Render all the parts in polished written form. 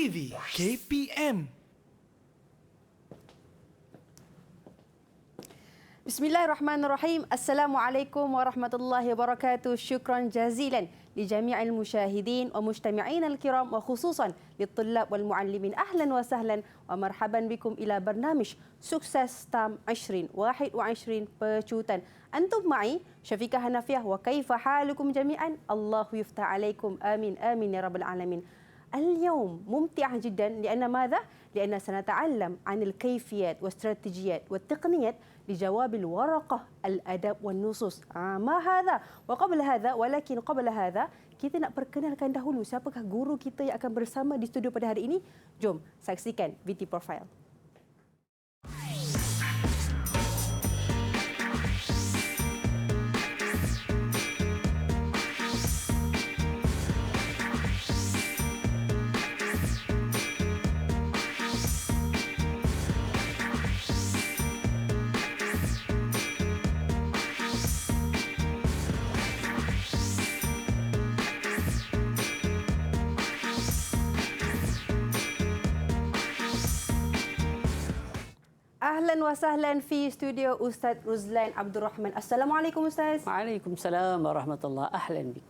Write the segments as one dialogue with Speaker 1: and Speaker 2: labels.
Speaker 1: TV KPM.
Speaker 2: Bismillahirrahmanirrahim. Assalamualaikum warahmatullahi wabarakatuh. Syukran jazilan لجميع المشاهدين ومجتمعين الكرام وخصوصا للطلاب والمعلمين. أهلا وسهلا ومرحبا بكم إلى برنامج سكسس تام 2021 بجوتان. أنتم معي شفيقة هنفية. وكيف حالكم جميعا؟ الله يفتح عليكم. آمين آمين يا رب العالمين. اليوم ممتع جدا لأن ماذا؟ لأن سنتعلم عن الكيفيات والاستراتيجيات والتقنيات لجواب الورقة الأدب والنصوص. ما هذا؟ وقبل هذا قبل هذا kita nak perkenalkan dahulu siapakah guru kita yang akan bersama di studio pada hari ini. Jom saksikan VT Profile. أهلا وسهلا في استوديو أستاذ رزلان عبد الرحمن. السلام عليكم أستاذ.
Speaker 3: وعليكم السلام ورحمة الله. أهلا بك.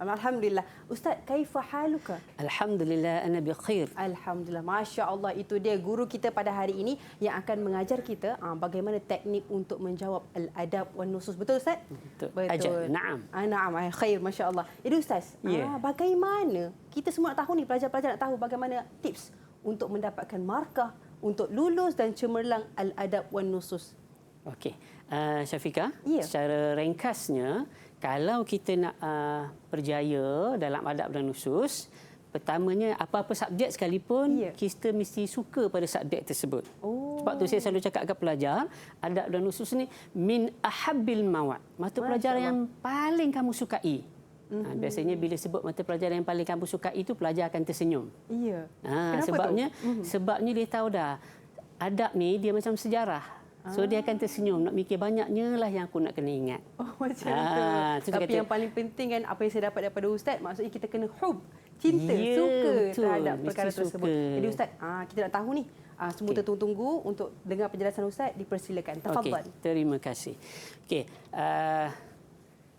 Speaker 2: الحمد لله. أستاذ كيف حالك؟
Speaker 3: الحمد لله أنا بخير.
Speaker 2: Alhamdulillah. Masya Allah, itu dia guru kita pada hari ini yang akan mengajar kita bagaimana teknik untuk menjawab al-adab wan nusus. Betul Ustaz?
Speaker 3: Betul.
Speaker 2: Betul.
Speaker 3: Naam.
Speaker 2: Naam. Khair, Masya Allah. Jadi Ustaz, bagaimana kita semua nak tahu ni, pelajar-pelajar nak tahu bagaimana tips untuk mendapatkan markah untuk lulus dan cemerlang al-adab wan nusus.
Speaker 3: Okey. Syafiqah,
Speaker 2: Ya.
Speaker 3: secara ringkasnya, kalau kita nak berjaya dalam adab dan nusus, pertamanya apa-apa subjek sekalipun, kita mesti suka pada subjek tersebut. Sebab tu saya selalu cakap kepada pelajar, adab dan nusus ni min ahabbil mawad. Mata pelajaran yang paling kamu sukai. Biasanya bila sebut mata pelajaran yang paling kamu suka itu, pelajar akan tersenyum.
Speaker 2: Iya.
Speaker 3: Sebabnya dia tahu dah adab ni dia macam sejarah. So dia akan tersenyum, nak mikir banyaknya lah yang aku nak kena ingat.
Speaker 2: Macam tu. Tapi yang paling penting kan, apa yang saya dapat daripada Ustaz, maksudnya kita kena cinta, suka terhadap perkara tersebut. Jadi Ustaz, kita nak tahu ni, semua tertunggu-tunggu untuk dengar penjelasan Ustaz, dipersilakan. Tafadhal.
Speaker 3: Terima kasih. Okey.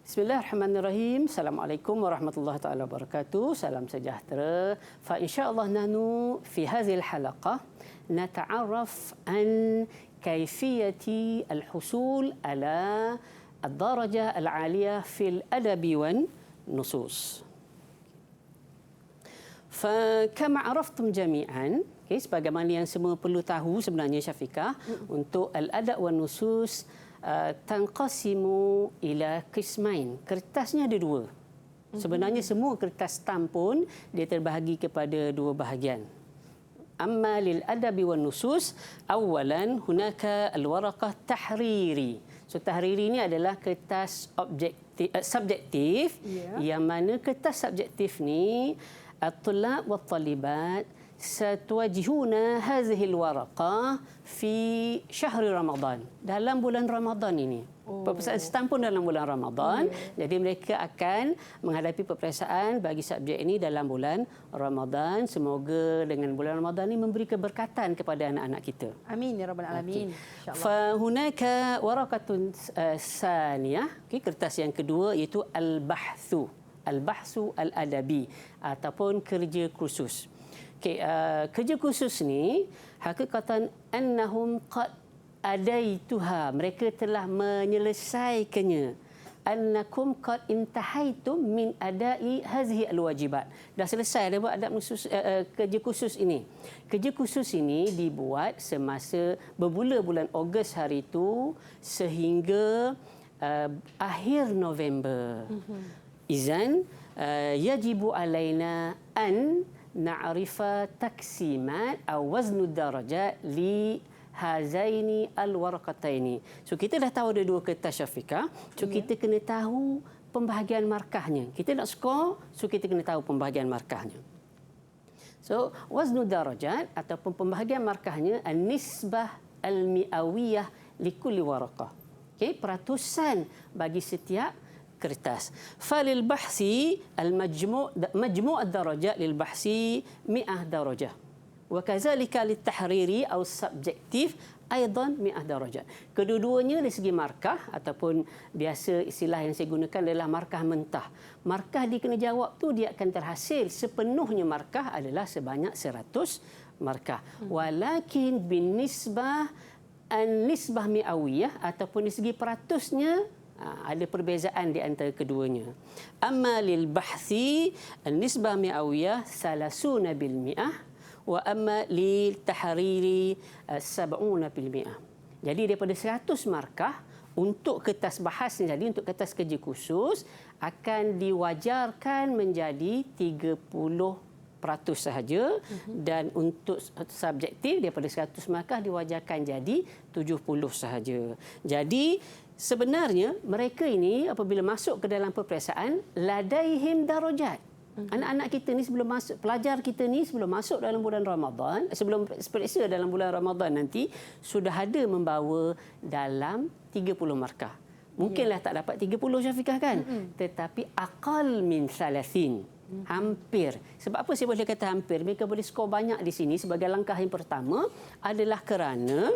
Speaker 3: Bismillahirrahmanirrahim. Assalamualaikum warahmatullahi taala wabarakatuh. Salam sejahtera. Fa insyaallah nahnu fi hadhihi al-halaqah nata'arraf an kayfiyati al-husul ala ad-darajah al-'aliyah fil adabi wan nusus. Fa kama 'araftum jami'an, sebagaimana yang semua perlu tahu sebenarnya Syafiqah, untuk al-adab wan nusus tanqasimu ila qismain. Kertasnya ada dua. Sebenarnya semua kertas stamp pun dia terbahagi kepada dua bahagian. Amma lil adabi wan nusus, awalan hunaka al-waraqah tahriri. So tahriri ini adalah kertas subjektif, yang mana kertas subjektif ni at-tullab wat talibat satwajihuna hadhihi al-waraqah fi syahr Ramadan. Dalam bulan Ramadan ini. Peperiksaan stamp pun dalam bulan Ramadan. Jadi mereka akan menghadapi peperiksaan bagi subjek ini dalam bulan Ramadan. Semoga dengan bulan Ramadan ini memberi keberkatan kepada anak-anak kita.
Speaker 2: Amin ya rabbal alamin.
Speaker 3: Fa hunaka waraqatun saniyah, kertas yang kedua iaitu al-bahthu. Al-bahthu al-adabi ataupun kerja khusus. Kerja khusus ni hakikatan annahum qad adaituha, mereka telah menyelesaikannya. Annakum qad intahaitum min adai hazihi alwajibat. Dah selesai dah buat adab khusus, kerja khusus ini. Kerja khusus ini dibuat semasa bermula bulan Ogos hari itu sehingga akhir November. Izan yajibu alaina an na'rifa taksimat atau waznu darajat li hazaini al-waraqataini. So kita dah tahu ada dua kertas Syafiqah. So kita kena tahu pembahagian markahnya. Kita nak skor, so kita kena tahu pembahagian markahnya. So waznu darajat ataupun pembahagian markahnya an-nisbah al-mi'awiyah li kulli waraqah. Peratusan bagi setiap kertas. Falil bahsi majmu' ad-darajat lil bahsi 100 darajah. Wa kadzalika lit tahriri atau subjektif aidan 100 darajat. Kedua-duanya dari segi markah ataupun biasa istilah yang saya gunakan adalah markah mentah. Markah di kena jawab tu dia akan terhasil sepenuhnya markah adalah sebanyak 100 markah. Walakin binisbah an-nisbah mi'awiyah ataupun dari segi peratusnya ada perbezaan di antara keduanya. Amma lil bahthi an-nisbah mi'awiyah 30% wa amma lil tahriri 70%. Jadi daripada 100 markah untuk kertas bahas ni, jadi untuk kertas kerja khusus akan diwajarkan menjadi 30% sahaja dan untuk subjektif daripada 100 markah diwajarkan jadi 70 sahaja. Jadi sebenarnya mereka ini apabila masuk ke dalam peperiksaan ladaihim darajat. Anak-anak kita ni sebelum masuk, pelajar kita ni sebelum masuk dalam bulan Ramadan, sebelum periksa dalam bulan Ramadan nanti sudah ada membawa dalam 30 markah. Mungkinlah tak dapat 30 Syafiqah kan? Tetapi aqal min 30. Hampir. Sebab apa saya boleh kata hampir? Mereka boleh skor banyak di sini sebagai langkah yang pertama adalah kerana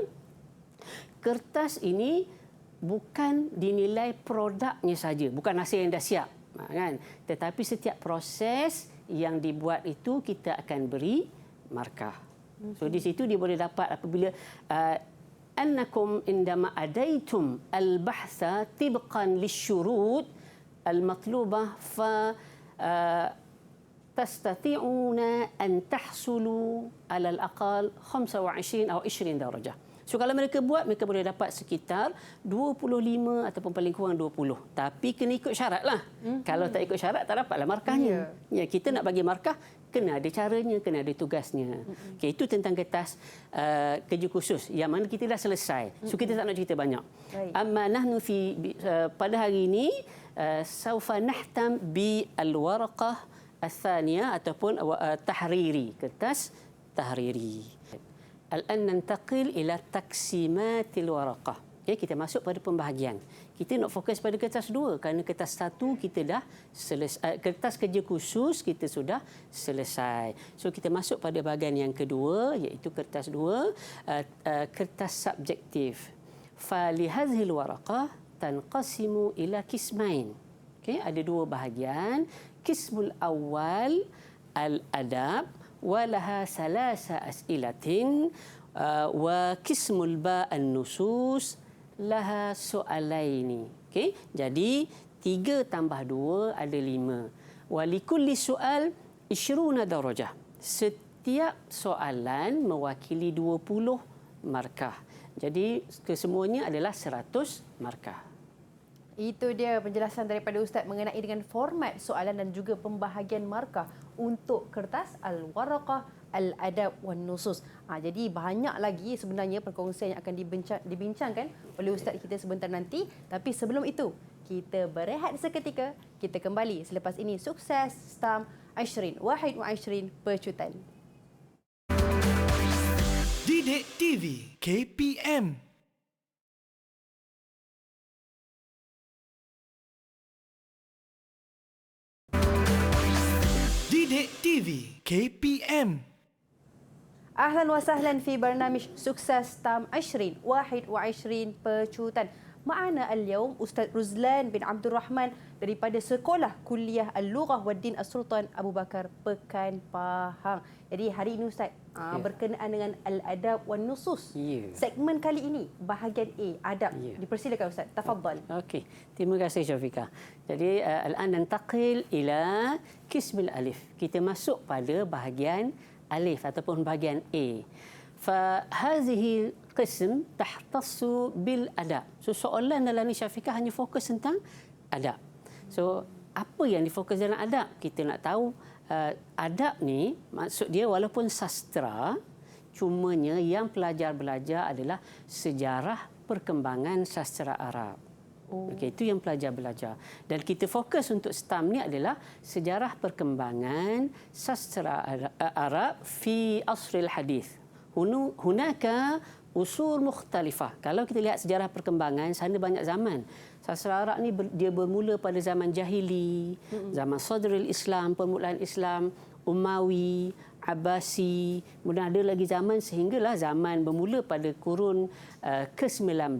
Speaker 3: kertas ini bukan dinilai produknya saja, bukan hasil yang dah siap. Kan? Tetapi setiap proses yang dibuat itu kita akan beri markah. So di situ dia boleh dapat apabila annakum indama adaitum al-bahtha tibqan lisyurut al-matlubah fa tastati'una an tahsulu ala al-aqal 25 atau 20 darajah. So kalau mereka buat, mereka boleh dapat sekitar 25 ataupun paling kurang 20. Tapi kena ikut syarat lah. Kalau tak ikut syarat, tak dapatlah markahnya. Ya, kita nak bagi markah, kena ada caranya, kena ada tugasnya. Okay, itu tentang kertas kerja khusus yang mana kita dah selesai. So kita tak nak cerita banyak. Amma nahnu pada hari ini saufa nahtam bi al-waraqah al-thaniyah ataupun tahriri, kertas tahriri. Al-an nantaqil ila taksimatil waraqah. Okay, kita masuk pada pembahagian. Kita nak fokus pada kertas 2 kerana kertas 1 kita dah selesai, kertas kerja khusus kita sudah selesai. So kita masuk pada bahagian yang kedua iaitu kertas 2, kertas subjektif. Fa li hadhihi al-waraqah tanqasimu ila qismain. Okay, ada 2 bahagian. Qismul awal al-adab ولها 3 أسئلة وقسم الباء النصوص لها سؤالين. Okay? Jadi 3 tambah 2 ada 5. ولكل سؤال 20 درجة. Setiap soalan mewakili 20 markah. Jadi kesemuanya adalah 100 markah.
Speaker 2: Itu dia penjelasan daripada Ustaz mengenai dengan format soalan dan juga pembahagian markah untuk kertas Al-Waraqah Al-Adab wan Nusus. Jadi banyak lagi sebenarnya perkongsian yang akan dibincangkan oleh Ustaz kita sebentar nanti. Tapi sebelum itu, kita berehat seketika. Kita kembali selepas ini. Sukses STAM 2021 Pecutan.
Speaker 1: Didik TV KPM. Didik TV KPM.
Speaker 2: Ahlan wa sahlan fi barnamij Sukses STAM 2021 Pecutan. Ma'ana al-yawm Ustaz Ruzlan bin Abdul Rahman daripada Sekolah Kuliah Al-Lughah wa Din As-Sultan Abu Bakar Pekan Pahang. Jadi hari ini Ustaz berkenaan dengan Al-Adab wan Nusus. Segmen kali ini bahagian A, adab. Dipersilakan Ustaz. Tafadhal.
Speaker 3: Okey. Terima kasih Syafiqah. Jadi al-an nantaqil ila qism al-alif. Kita masuk pada bahagian alif ataupun bahagian A. Fa hadhihi qism tahtassu bil adab. So soalan dalam ni Syafiqah hanya fokus tentang adab. So apa yang difokus dalam adab? Kita nak tahu adab ni maksud dia walaupun sastra, cumanya yang pelajar belajar adalah sejarah perkembangan sastra Arab. Okey, itu yang pelajar belajar. Dan kita fokus untuk STAM ni adalah sejarah perkembangan sastra Arab fi asril hadis. Hunaka usul mukhtalifah. Kalau kita lihat sejarah perkembangan, sana banyak zaman. Sastra Arab ni dia bermula pada zaman jahili, zaman Sadrul Islam, permulaan Islam, Umawi, Abbasi, kemudian ada lagi zaman sehinggalah zaman bermula pada kurun ke-19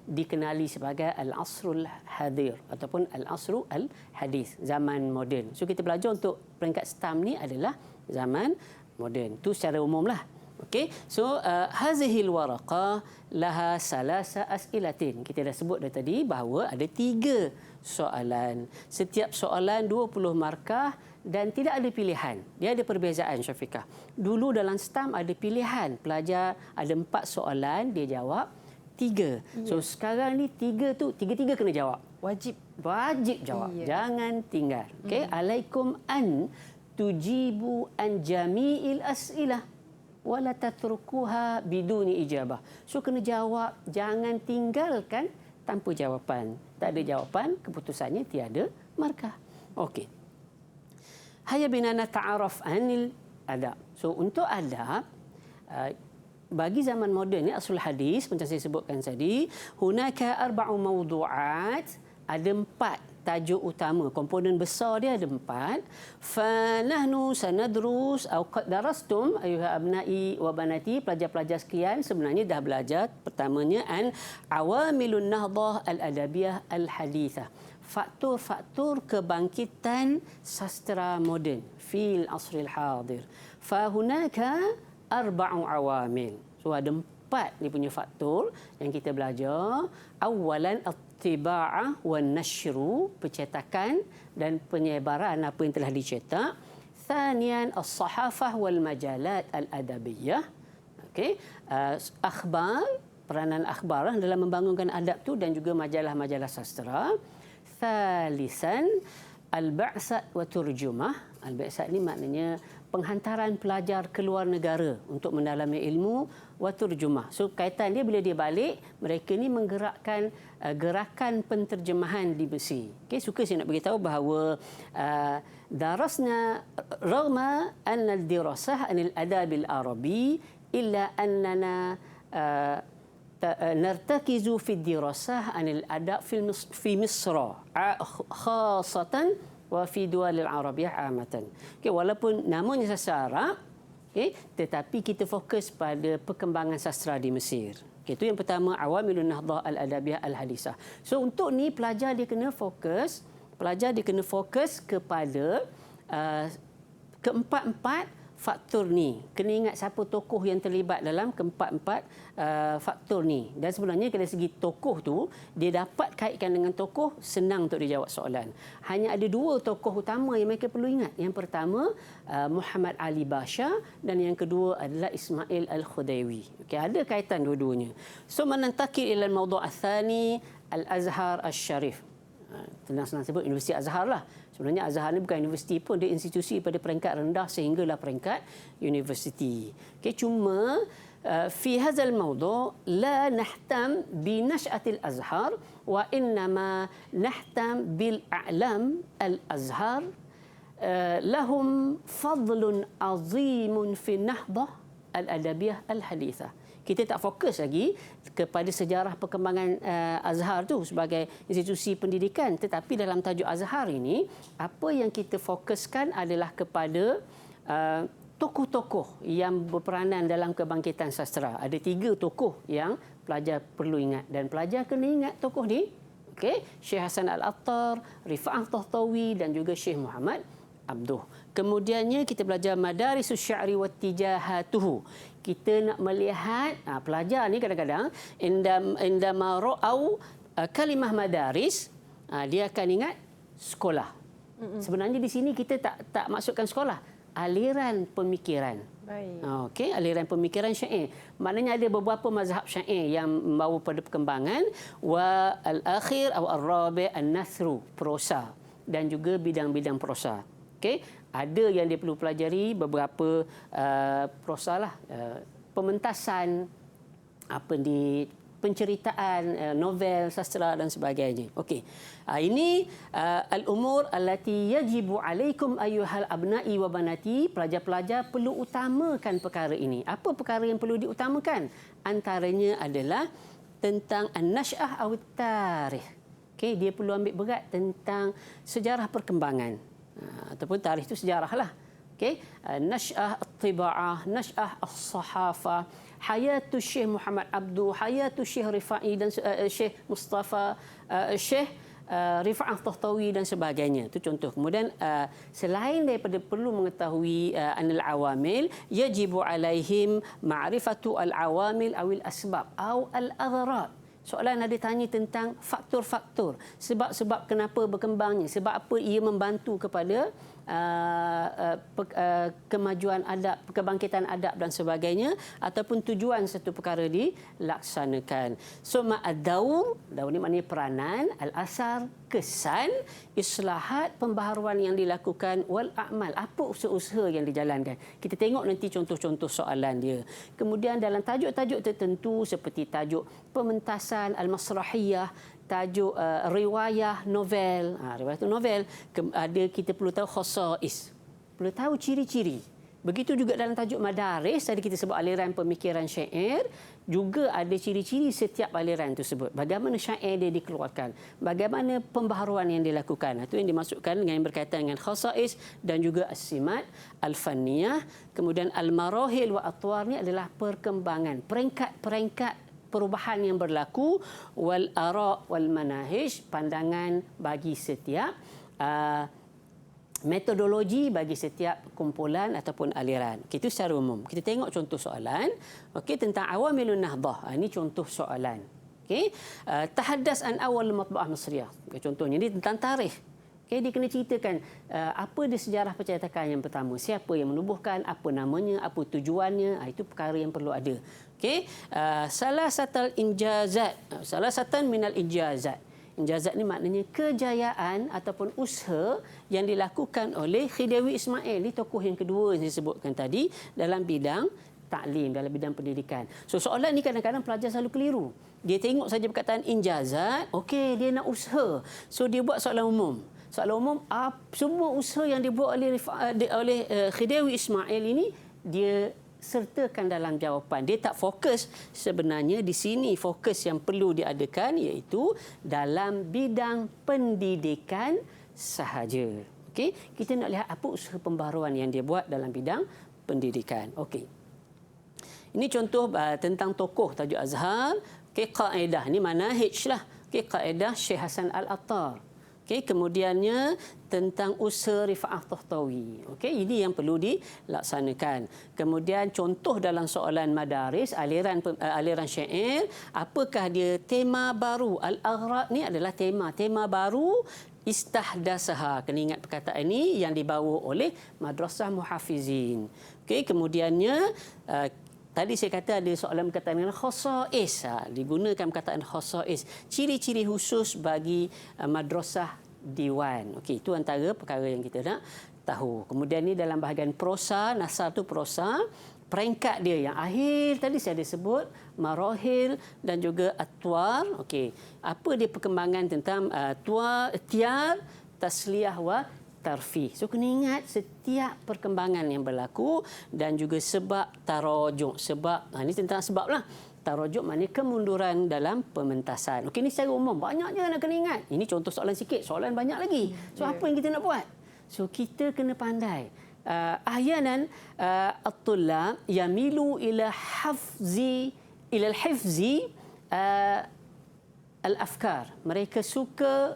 Speaker 3: dikenali sebagai Al-Asrul Hadir ataupun Al-Asru Al-Hadis, zaman moden. So kita belajar untuk peringkat STAM ni adalah zaman moden. Itu secara umumlah. Okey. So hazihil waraqah laha salasa as'ilatin. Kita dah sebut dah tadi bahawa ada 3 soalan. Setiap soalan 20 markah dan tidak ada pilihan. Dia ada perbezaan, Syafiqah. Dulu dalam STAM ada pilihan. Pelajar ada 4 soalan, dia jawab 3. So sekarang ni 3 tu, 3-3 kena jawab.
Speaker 2: Wajib.
Speaker 3: Wajib jawab. Jangan tinggal. Okey, alaikum an tujibu an jami'il as'ilah wala tatrukuha biduni ijabah. So kena jawab, jangan tinggalkan tanpa jawapan. Tak ada jawapan, keputusannya tiada markah. Okey. Hayya bina nata'araf anil adab. So untuk adab, bagi zaman moden ni asul hadis macam saya sebutkan tadi, hunaka arba'u mawdu'at, ada 4 tajuk utama, komponen besar dia ada 4. Fa nahnu sanadrus atau qad darastum ayuha abna'i wa banati, pelajar-pelajar sekian sebenarnya dah belajar pertamanya an awamilun nahdah al-adabiyah al-hadithah, faktor-faktor kebangkitan sastra moden fil asril hadir. Fa hunaka arba'u awamil. So ada 4 ni punya faktor yang kita belajar. Awalan at-tiba'ah wan nashru, percetakan dan penyebaran apa yang telah dicetak. Thaniyan as-sahafah wal majalat al-adabiyah. Okey, akhbar, peranan akhbar dalam membangunkan adab tu dan juga majalah-majalah sastra. Thalisan al-ba'sat wa turjumah. Al-ba'sat ni maknanya penghantaran pelajar ke luar negara untuk mendalami ilmu, wa turjumah. So kaitan dia bila dia balik, mereka ni menggerakkan gerakan penterjemahan di Mesir. Okey, suka saya nak beritahu bahawa darasna ragma anna al-dirasah anil adabil arabi illa annana nartakizu fi dirasah anil adab fi Misra khasatan wa fi dual al-arabiyah amatan. Okey, walaupun namanya sastra Arab, okey, tetapi kita fokus pada perkembangan sastra di Mesir. Okey, itu yang pertama, awamilun nahdah al-adabiyah al-hadisah. So untuk ni pelajar dia kena fokus kepada keempat-empat faktor ni. Kena ingat siapa tokoh yang terlibat dalam keempat-empat faktor ni. Dan sebenarnya dari segi tokoh tu, dia dapat kaitkan dengan tokoh, senang untuk dia jawab soalan. Hanya ada 2 tokoh utama yang mereka perlu ingat. Yang pertama, Muhammad Ali Basha, dan yang kedua adalah Ismail Al-Khudaiwi. Okey, ada kaitan dua-duanya. So menantakil ila al-mawdu' al-thani, Al-Azhar Al-Syarif. Senang-senang sebut Universiti Azhar lah. Sebenarnya Azhar ni bukan universiti pun, dia institusi pada peringkat rendah sehinggalah peringkat universiti. Okay, cuma fi hadzal mawdu' la nahtam bi nash'atil Azhar wa innama nahtam bil a'lam al-Azhar lahum fadlun azimun fi nahdah al-adabiyah al-hadithah. Kita tak fokus lagi kepada sejarah perkembangan Azhar tu sebagai institusi pendidikan, tetapi dalam tajuk Azhar ini apa yang kita fokuskan adalah kepada tokoh-tokoh yang berperanan dalam kebangkitan sastra. Ada 3 tokoh yang pelajar perlu ingat dan pelajar kena ingat tokoh ni. Okey, Syekh Hasan Al-Attar, Rifa'ah Tahtawi dan juga Syekh Muhammad Abduh. Kemudiannya kita belajar Madarisus Sya'ri wa Tijahatuhu. Kita nak melihat pelajar ni kadang-kadang indama ra'au kalimah madaris, dia akan ingat sekolah. Sebenarnya di sini kita tak masukkan sekolah, aliran pemikiran.
Speaker 2: Baik.
Speaker 3: Okey, aliran pemikiran syair. Maknanya ada beberapa mazhab syair yang membawa pada perkembangan, wa al-akhir atau ar-rabi' an-nathru, prosa dan juga bidang-bidang prosa. Okey, ada yang dia perlu pelajari beberapa prosa lah, pementasan, penceritaan, novel, sastra dan sebagainya. Okey. Ini al-umur allati yajibu alaikum ayyuhal abna'i wa banati. Pelajar-pelajar perlu utamakan perkara ini. Apa perkara yang perlu diutamakan? Antaranya adalah tentang an-nash'ah aw tarikh. Okey, dia perlu ambil berat tentang sejarah perkembangan. Ataupun tarikh itu sejarahlah. Okey, nash'ah at-tiba'ah, nash'ah as-sahafah, hayatu Syekh Muhammad Abdu, hayatu Syekh Rifai dan Syekh Mustafa, Syekh Rifa'ah Tahtawi dan sebagainya. Itu contoh. Kemudian selain daripada perlu mengetahui anil awamil, yajibu alaihim ma'rifatu al-awamil awil asbab aw al-aghrad. Soalan ada tanya tentang faktor-faktor, sebab-sebab kenapa berkembangnya, sebab apa ia membantu kepada kemajuan adab, kebangkitan adab dan sebagainya, ataupun tujuan satu perkara dilaksanakan. So ma'ad-daum, daum ini maknanya peranan, al-asar, kesan, islahat, pembaharuan yang dilakukan, wal a'mal, apa usaha-usaha yang dijalankan. Kita tengok nanti contoh-contoh soalan dia. Kemudian dalam tajuk-tajuk tertentu seperti tajuk pementasan al-masrahiyah, tajuk riwayah novel, riwayah itu novel, ada kita perlu tahu khasais, perlu tahu ciri-ciri. Begitu juga dalam tajuk madaris, tadi kita sebut aliran pemikiran syair, juga ada ciri-ciri setiap aliran tersebut. Bagaimana syair dia dikeluarkan, bagaimana pembaharuan yang dilakukan. Itu yang dimasukkan dengan yang berkaitan dengan khasais dan juga as-simat al-fanniyah. Kemudian al-marahil wa atwar ni adalah perkembangan, peringkat-peringkat perubahan yang berlaku, wal ara' wal manahij, pandangan bagi setiap metodologi bagi setiap kumpulan ataupun aliran. Itu secara umum. Kita tengok contoh soalan. Okey, tentang awamilun nahdah. Ini contoh soalan. Okey, tahaddas an awal matba'ah Masriyah. Contohnya ini tentang tarikh. Okey, dia kena ceritakan apa dia sejarah percetakan yang pertama, siapa yang menubuhkan, apa namanya, apa tujuannya. Itu perkara yang perlu ada. Okey, salah satan minal injazat. Injazat ni maknanya kejayaan ataupun usaha yang dilakukan oleh Khidawi Ismail. Ini tokoh yang kedua yang saya sebutkan tadi dalam bidang taklim, dalam bidang pendidikan. So soalan ni kadang-kadang pelajar selalu keliru. Dia tengok saja perkataan injazat, okey, dia nak usaha. So dia buat soalan umum. Soalan umum, semua usaha yang dibuat oleh Khidawi Ismail ini dia sertakan dalam jawapan. Dia tak fokus sebenarnya di sini. Fokus yang perlu diadakan iaitu dalam bidang pendidikan sahaja. Okey, kita nak lihat apa usaha pembaharuan yang dia buat dalam bidang pendidikan. Okey. Ini contoh tentang tokoh tajuk Azhar. Okey, kaedah ni manahij lah. Okey, kaedah Syekh Hasan Al-Attar. Okey, kemudiannya tentang usaha Rifa'ah Tahtawi. Okey, ini yang perlu dilaksanakan. Kemudian contoh dalam soalan madaris, aliran syair, apakah dia tema baru? Al-aghrad ni adalah tema baru istahdasaha. Kena ingat perkataan ini yang dibawa oleh Madrasah Muhafizin. Okey, kemudiannya tadi saya kata ada soalan berkaitan dengan khasais. Digunakan perkataan khasais. Ciri-ciri khusus bagi madrasah diwan. Okey, itu antara perkara yang kita nak tahu. Kemudian ni dalam bahagian prosa, nasar tu prosa, peringkat dia yang akhir tadi saya ada sebut, marahil dan juga atwar. Okey, apa dia perkembangan tentang tiar, tasliyah wa tarfih. So kena ingat setiap perkembangan yang berlaku dan juga sebab tarajuk. Sebab ini tentang sebab lah. Tarajuk maknanya kemunduran dalam pementasan. Okey, ini secara umum banyaknya nak kena ingat. Ini contoh soalan sikit, soalan banyak lagi. So apa yang kita nak buat? So kita kena pandai. Ahyanan at-tullab yamilu ila al-hifzi al-afkar. Mereka suka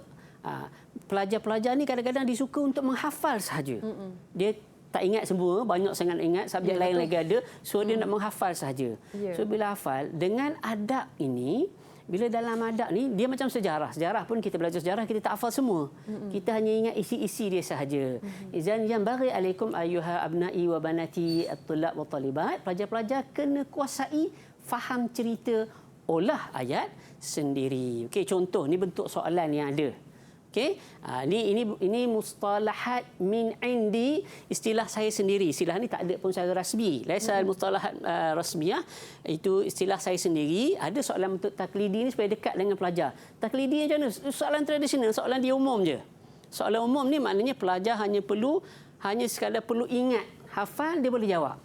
Speaker 3: pelajar-pelajar ni kadang-kadang disuka untuk menghafal sahaja. Dia tak ingat semua, banyak sangat ingat, subjek lain lagi ada, so dia nak menghafal sahaja. So bila hafal, dengan adab ini, bila dalam adab ni, dia macam sejarah. Sejarah pun kita belajar sejarah, kita tak hafal semua. Kita hanya ingat isi-isi dia sahaja. Izan yang bagi alaikum ayyuha abna'i wa banati at-tullab wa talibat. Pelajar-pelajar kena kuasai faham cerita olah ayat sendiri. Okey, contoh ni bentuk soalan yang ada. Okey, ini mustalahat min indi, istilah saya sendiri. Istilah ni tak ada pun secara rasmi. Laisa mustalahat rasmiyah, itu istilah saya sendiri. Ada soalan bentuk taklidi ni supaya dekat dengan pelajar. Taklidi macam mana? Soalan tradisional, soalan dia umum je. Soalan umum ni maknanya pelajar hanya sekadar perlu ingat, hafal dia boleh jawab.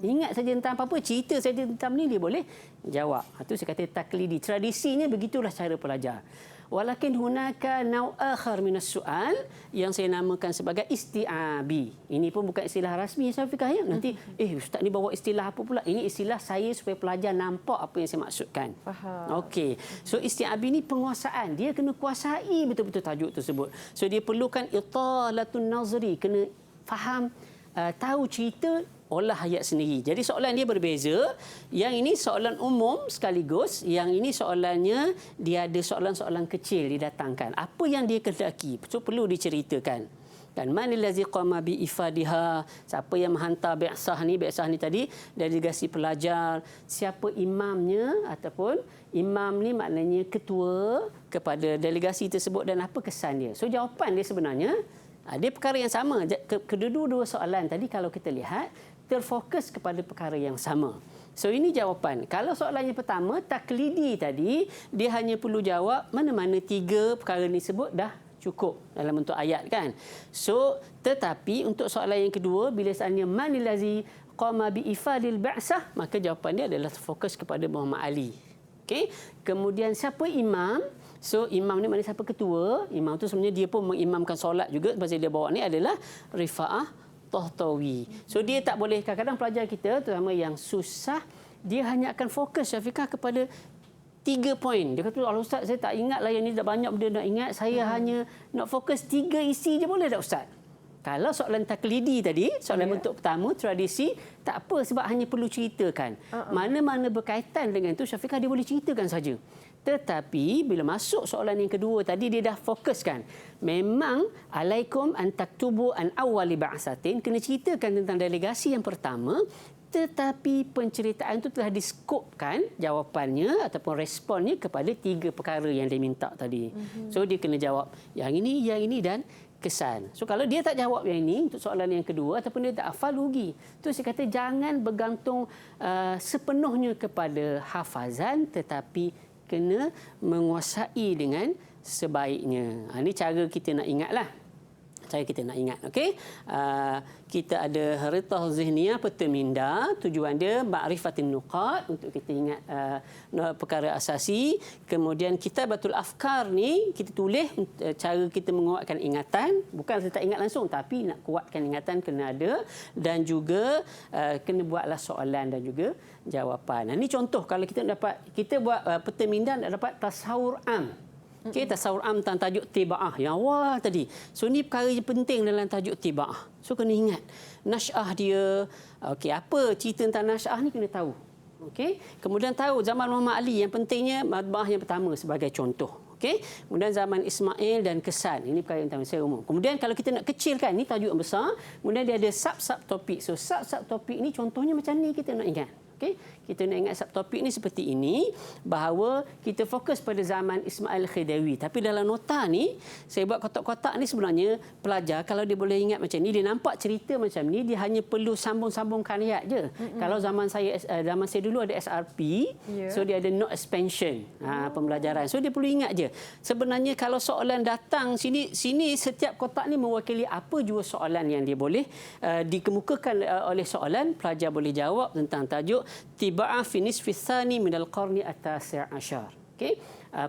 Speaker 3: Ingat saja tentang apa-apa, cerita saja tentang ni dia boleh jawab. Itu saya kata taklidi. Tradisinya begitulah cara pelajar. Walakin hunaka nau' akhar minas soal yang saya namakan sebagai isti'abi. Ini pun bukan istilah rasmi Syafiqah ya. Nanti ustaz ni bawa istilah apa pula? Ini istilah saya supaya pelajar nampak apa yang saya maksudkan.
Speaker 2: Faham.
Speaker 3: Okey. So isti'abi ni penguasaan. Dia kena kuasai betul-betul tajuk tersebut. So dia perlukan italatun nazri, kena faham, tahu cerita, olah ayat sendiri. Jadi soalan dia berbeza. Yang ini soalan umum sekaligus. Yang ini soalannya dia ada soalan-soalan kecil didatangkan. Apa yang dia kehendaki? So perlu diceritakan. Kan manil ladzi qama bi ifadiha, siapa yang menghantar bi'sah ni tadi delegasi pelajar, siapa imamnya ataupun imam ni maknanya ketua kepada delegasi tersebut dan apa kesan dia. So jawapan dia sebenarnya dia perkara yang sama. Kedua-dua soalan tadi kalau kita lihat terfokus kepada perkara yang sama. So ini jawapan. Kalau soalan yang pertama, taklidi tadi, dia hanya perlu jawab mana-mana 3 perkara ni sebut dah cukup dalam bentuk ayat kan. So tetapi untuk soalan yang kedua, bila seandainya manil ladzi qama bi ifadil ba'sah, maka jawapan dia adalah terfokus kepada Muhammad Ali. Okey. Kemudian siapa imam? So imam ni maknanya siapa ketua? Imam tu sebenarnya dia pun mengimamkan solat juga. Pasal dia bawa ni adalah Rifa'ah Tahtawi. So dia tak boleh, kadang-kadang pelajar kita terutama yang susah, dia hanya akan fokus Syafiqah kepada 3 poin. Dia kata, "Allah Ustaz, saya tak ingat lah yang ni dah banyak benda nak ingat. Saya hanya nak fokus 3 isi je boleh tak Ustaz?" Kalau soalan taklidi tadi, soalan bentuk pertama, tradisi, tak apa sebab hanya perlu ceritakan. Mana-mana berkaitan dengan itu, Syafiqah dia boleh ceritakan saja. Tetapi bila masuk soalan yang kedua tadi, dia dah fokuskan. Memang alaikum an taktubu an awwali ba'satin, kena ceritakan tentang delegasi yang pertama, tetapi penceritaan itu telah diskopkan jawapannya ataupun responnya kepada 3 perkara yang dia minta tadi. So dia kena jawab yang ini dan kesan. So kalau dia tak jawab yang ini untuk soalan yang kedua ataupun dia tak hafal, rugi. Tu saya kata jangan bergantung sepenuhnya kepada hafazan, tetapi kena menguasai dengan sebaiknya. Ini cara kita nak ingatlah. Cara kita nak ingat, okey? Kita ada haritah zihniyah, peta minda. Tujuan dia ma'rifatin nuqat, untuk kita ingat perkara asasi. Kemudian kitabatul afkar ni kita tulis cara kita menguatkan ingatan. Bukan saya tak ingat langsung, tapi nak kuatkan ingatan kena ada. Dan juga kena buatlah soalan dan juga jawapan. Ini contoh kalau kita buat peta minda nak dapat tasawur am. Okey, tasawur am tentang tajuk tibaah yang awal tadi. So ni perkara yang penting dalam tajuk tibaah. So kena ingat nasy'ah dia. Okey, apa cerita tentang nasy'ah ni kena tahu. Okey, kemudian tahu zaman Muhammad Ali yang pentingnya matbaah yang pertama sebagai contoh. Okey, kemudian zaman Ismail dan kesan. Ini perkara yang pertama saya umum. Kemudian kalau kita nak kecilkan, ni tajuk yang besar, kemudian dia ada sub-sub topik. So sub-sub topik ni contohnya macam ni kita nak ingat. Okey, kita nak ingat subtopik ni seperti ini, bahawa kita fokus pada zaman Ismail Khidawi. Tapi dalam nota ni, saya buat kotak-kotak ni sebenarnya pelajar kalau dia boleh ingat macam ni, dia nampak cerita macam ni, dia hanya perlu sambung-sambungkan ayat je. Kalau zaman saya dulu ada SRP, so dia ada note expansion pembelajaran. So dia perlu ingat je. Sebenarnya kalau soalan datang sini setiap kotak ni mewakili apa jua soalan yang dia boleh dikemukakan oleh soalan, pelajar boleh jawab tentang tajuk Tiba'ah fi nisfi tsani minal qarni at-tasi' asyar. Okey,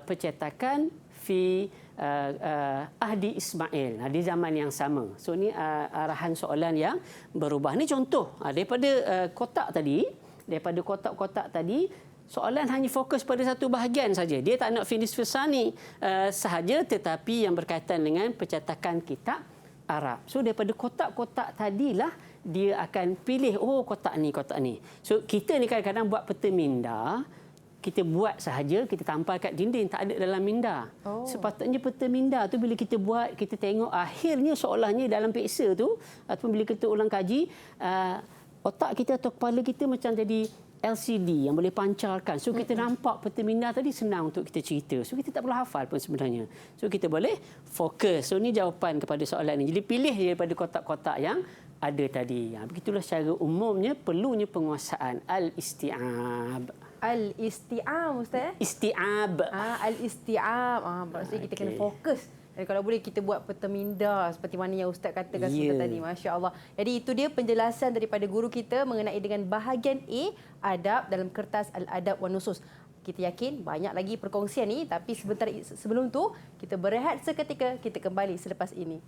Speaker 3: percetakan fi ahdi Ismail, di zaman yang sama. So ni arahan soalan yang berubah. Ni contoh daripada kotak tadi, soalan hanya fokus pada satu bahagian saja. Dia tak nak fi nisfi tsani sahaja, tetapi yang berkaitan dengan percetakan kitab Arab. So daripada kotak-kotak tadilah dia akan pilih, kotak ni. So kita ni kadang-kadang buat peta minda, kita buat sahaja, kita tampal kat dinding, tak ada dalam minda. Sepatutnya peta minda tu bila kita buat, kita tengok akhirnya soalannya dalam peksa tu, ataupun bila kita ulang kaji, otak kita atau kepala kita macam jadi LCD yang boleh pancarkan. So kita nampak peta minda tadi senang untuk kita cerita. So kita tak perlu hafal pun sebenarnya. So kita boleh fokus. So ni jawapan kepada soalan ni. Jadi pilih daripada kotak-kotak yang ada tadi. Begitulah secara umumnya perlunya penguasaan al-isti'ab.
Speaker 2: Al-isti'ab, Ustaz?
Speaker 3: Isti'ab.
Speaker 2: Al-isti'ab. Maksudnya kita kena fokus. Dan kalau boleh kita buat peta minda seperti mana yang Ustaz katakan sebentar tadi. Masya Allah. Jadi itu dia penjelasan daripada guru kita mengenai dengan bahagian A, adab dalam kertas Al-Adab wan Nusus. Kita yakin banyak lagi perkongsian ni, tapi sebentar sebelum tu kita berehat seketika, kita kembali selepas ini.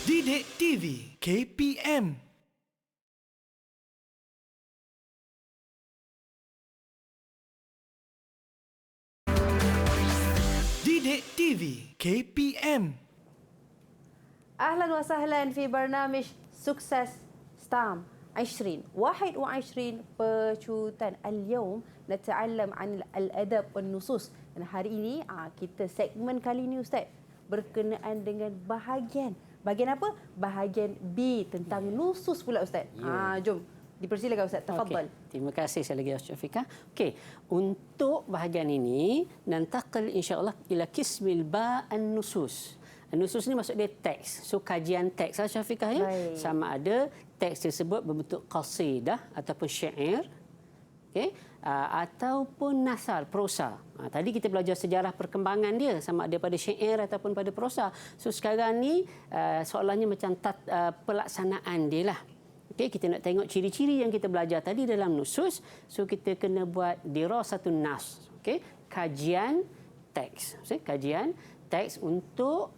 Speaker 1: Didik TV KPM. Didik TV KPM.
Speaker 2: أهلا وسهلا في برنامج سكسس ستام 2021 pecutan. اليوم نتعلم عن الأدب والنصوص. Dan hari ini kita segmen kali ini Ustaz berkenaan dengan bahagian apa? Bahagian B tentang nusus pula Ustaz. Jom dipersilakan Ustaz, tafadhal.
Speaker 3: Terima kasih sekali lagi Ustaz Fika. Okey, untuk bahagian ini nantaqil insya-Allah ila qismil ba an-nusus. Nusus ni maksud dia teks. So kajian teks Ustaz Fika ya. Sama ada teks tersebut berbentuk qasidah ataupun syair. Okey, ataupun nasar, prosa. Tadi kita belajar sejarah perkembangan dia sama ada pada syair ataupun pada prosa. So sekarang ni soalannya macam pelaksanaan dia lah. Okey, kita nak tengok ciri-ciri yang kita belajar tadi dalam nusus. So kita kena buat dirasatun nas. Okey, kajian teks. Kajian teks untuk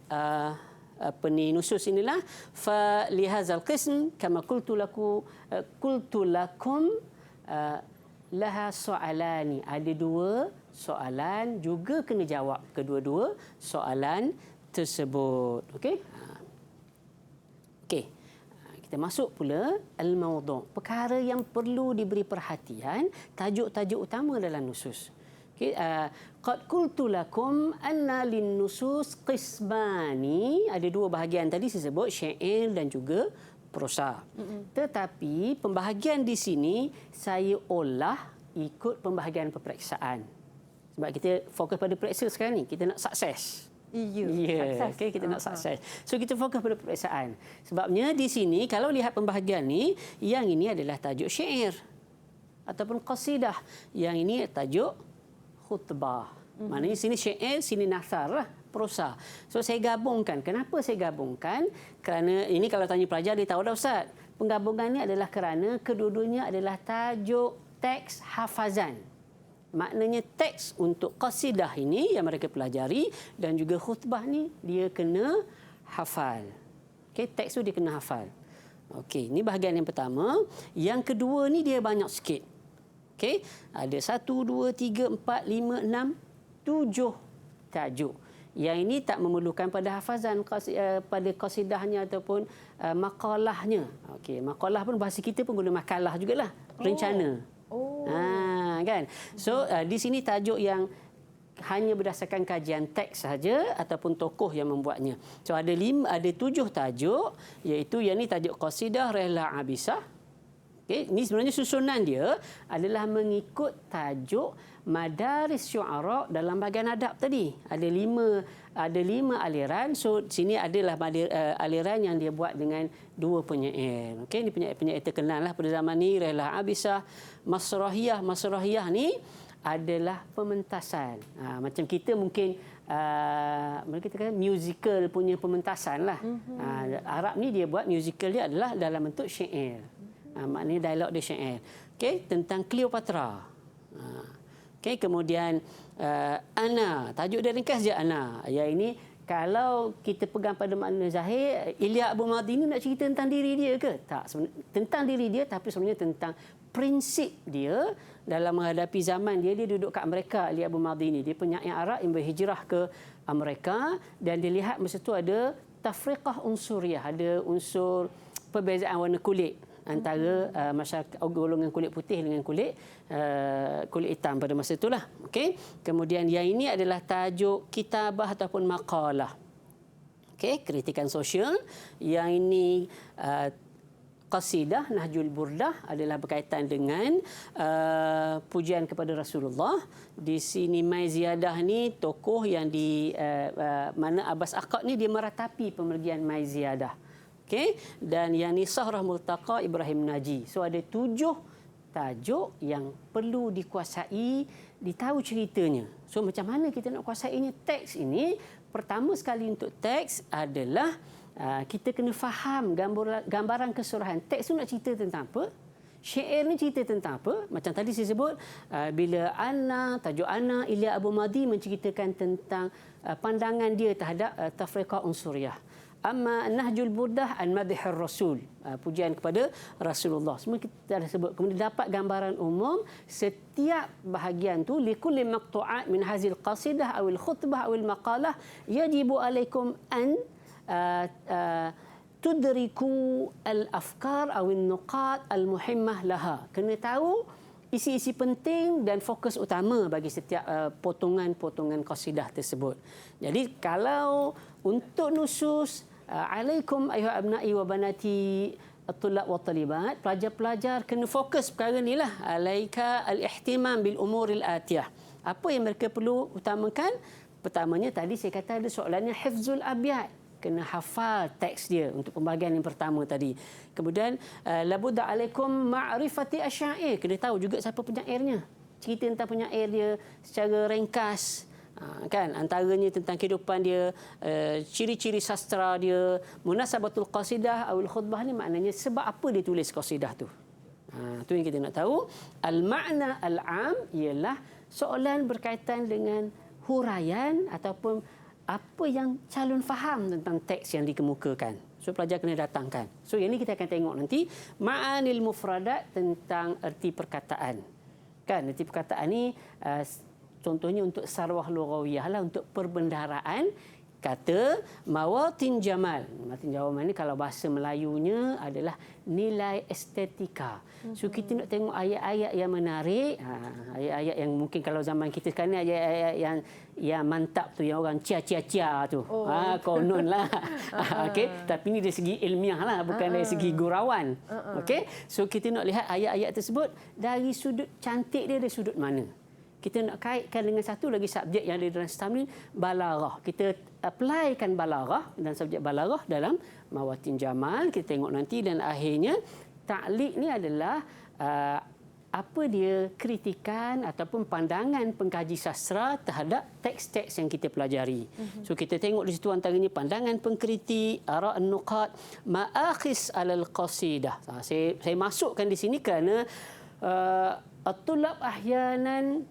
Speaker 3: nusus inilah fa lihazal qism kama qultu lakum laha soalani. Ada dua soalan juga kena jawab kedua-dua soalan tersebut. Okey. Okey. Kita masuk pula al-mawdu', perkara yang perlu diberi perhatian, tajuk-tajuk utama dalam nusus. Okey, qad qultu lakum anna lin-nusus qismani, ada dua bahagian tadi saya sebut, syair dan juga prosa. Tetapi pembahagian di sini saya olah ikut pembahagian peperiksaan. Sebab kita fokus pada periksa sekarang ni, kita nak sukses. Ya, okay, kita nak sukses. So kita fokus pada peperiksaan. Sebabnya di sini kalau lihat pembahagian ni, yang ini adalah tajuk syair ataupun qasidah. Yang ini tajuk khutbah. Maknanya sini syair, sini nasar lah, prosa. So saya gabungkan. Kenapa saya gabungkan? Kerana ini kalau tanya pelajar dia tahu dah Ustaz. Penggabungan ini adalah kerana kedua-duanya adalah tajuk teks hafazan. Maknanya teks untuk qasidah ini yang mereka pelajari dan juga khutbah ni dia kena hafal. Okey, teks tu dia kena hafal. Okey, ini bahagian yang pertama. Yang kedua ni dia banyak sikit. Okey, ada 1 2 3 4 5 6 7 tajuk. Yang ini tak memerlukan pada hafazan pada qasidahnya ataupun makalahnya. Okey, makalah pun bahasa kita pun guna makalah jugalah, rencana. Kan? So di sini tajuk yang hanya berdasarkan kajian teks sahaja ataupun tokoh yang membuatnya. So ada 7 tajuk, iaitu yang ni tajuk qasidah Rihlah Abisah. Okey, ini sebenarnya susunan dia adalah mengikut tajuk Madaris Syu'ara dalam bahagian adab tadi. Ada lima aliran. So sini adalah aliran yang dia buat dengan 2 penyair. Okey, ini penyair terkenal lah pada zaman ni, Rihlah Abisah, Masrahiyah. Masrahiyah ni adalah pementasan. Macam kita mungkin mereka kata musical punya pementasan lah. Arab ni dia buat musical dia adalah dalam bentuk syair. Maknanya dialog dia syair. Okey, tentang Cleopatra. Okey, kemudian Ana, tajuk dia ringkas je Ana. Yang ini kalau kita pegang pada makna zahir, Ilya Abu Madi ni nak cerita tentang diri dia ke? Tak, tentang diri dia, tapi sebenarnya tentang prinsip dia dalam menghadapi zaman dia duduk kat Amerika. Ilya Abu Madi ni dia penyair Arab yang berhijrah ke Amerika dan dilihat masa tu ada tafriqah unsuriah, ada unsur perbezaan warna kulit antara masyarakat golongan kulit putih dengan kulit hitam pada masa itulah. Okey. Kemudian yang ini adalah tajuk kitabah ataupun maqalah. Okey, kritikan sosial. Yang ini qasidah Nahjul Burdah adalah berkaitan dengan pujian kepada Rasulullah. Di sini Mai Ziyadah ni tokoh yang di mana Abbas Aqad ni dia meratapi pemergian Mai Ziyadah. Okey, dan yang ni Sahrah Multaqa Ibrahim Naji. So ada 7 tajuk yang perlu dikuasai, ditahu ceritanya. So macam mana kita nak kuasainya teks ini? Pertama sekali untuk teks adalah kita kena faham gambaran keseluruhan. Teks tu nak cerita tentang apa? Syair ni cerita tentang apa? Macam tadi saya sebut, bila tajuk Ana Ilya Abu Madi menceritakan tentang pandangan dia terhadap tafriqah unsuriyah. Amma Nahjul Burdah an Madhir Rasul, pujian kepada Rasulullah. Semua kita dah sebut. Kemudian dapat gambaran umum setiap bahagian tu likulli maqtu'at min hazil qasidah awil khutbah awil maqalah yajibu alaikum an tudriku al-afkar awil nuqat al-muhimmah laha. Kena tahu isi-isi penting dan fokus utama bagi setiap potongan-potongan qasidah tersebut. Jadi kalau untuk nusus alaikum ayuha abna'i wa banati at-tullab wa talibat, pelajar-pelajar kena fokus perkara inilah. Alaika al-ihtimam bil umuril atiyah. Apa yang mereka perlu utamakan? Pertamanya tadi saya kata ada soalannya hifzul abyad. Kena hafal teks dia untuk pembahagian yang pertama tadi. Kemudian labudda alaikum ma'rifati asyair. Kena tahu juga siapa penyairnya. Cerita tentang penyair dia secara ringkas. Kan, antaranya tentang kehidupan dia, ciri-ciri sastra dia, munasabatul qasidah awil khutbah ni maknanya sebab apa dia tulis qasidah tu. Tu yang kita nak tahu. Al-ma'na al-am ialah soalan berkaitan dengan huraian ataupun apa yang calon faham tentang teks yang dikemukakan. So pelajar kena datangkan. So yang ni kita akan tengok nanti ma'anil mufradat tentang erti perkataan. Kan, erti perkataan ni contohnya untuk sarwah lughawiyah lah, untuk perbendaharaan. Kata mawatin jamal. Mawatin jamal ni kalau bahasa Melayunya adalah nilai estetika. So kita nak tengok ayat-ayat yang menarik, ayat-ayat yang mungkin kalau zaman kita sekarang ni ayat-ayat yang mantap tu, yang orang cia-cia-cia tu. Konon lah. Okey, tapi ni dari segi ilmiah lah, bukan dari segi gurauan. Okey, so kita nak lihat ayat-ayat tersebut dari sudut cantik dia, dari sudut mana. Kita nak kaitkan dengan satu lagi subjek yang ada dalam tamrin, balaghah. Kita applykan balaghah dan subjek balaghah dalam mawatin jamal. Kita tengok nanti, dan akhirnya ta'liq ni adalah apa dia kritikan ataupun pandangan pengkaji sastra terhadap teks-teks yang kita pelajari. So kita tengok di situ antaranya pandangan pengkritik, ara' an-nuqat, ma'akhis alal qasidah. Saya masukkan di sini kerana at-tullab ahyanan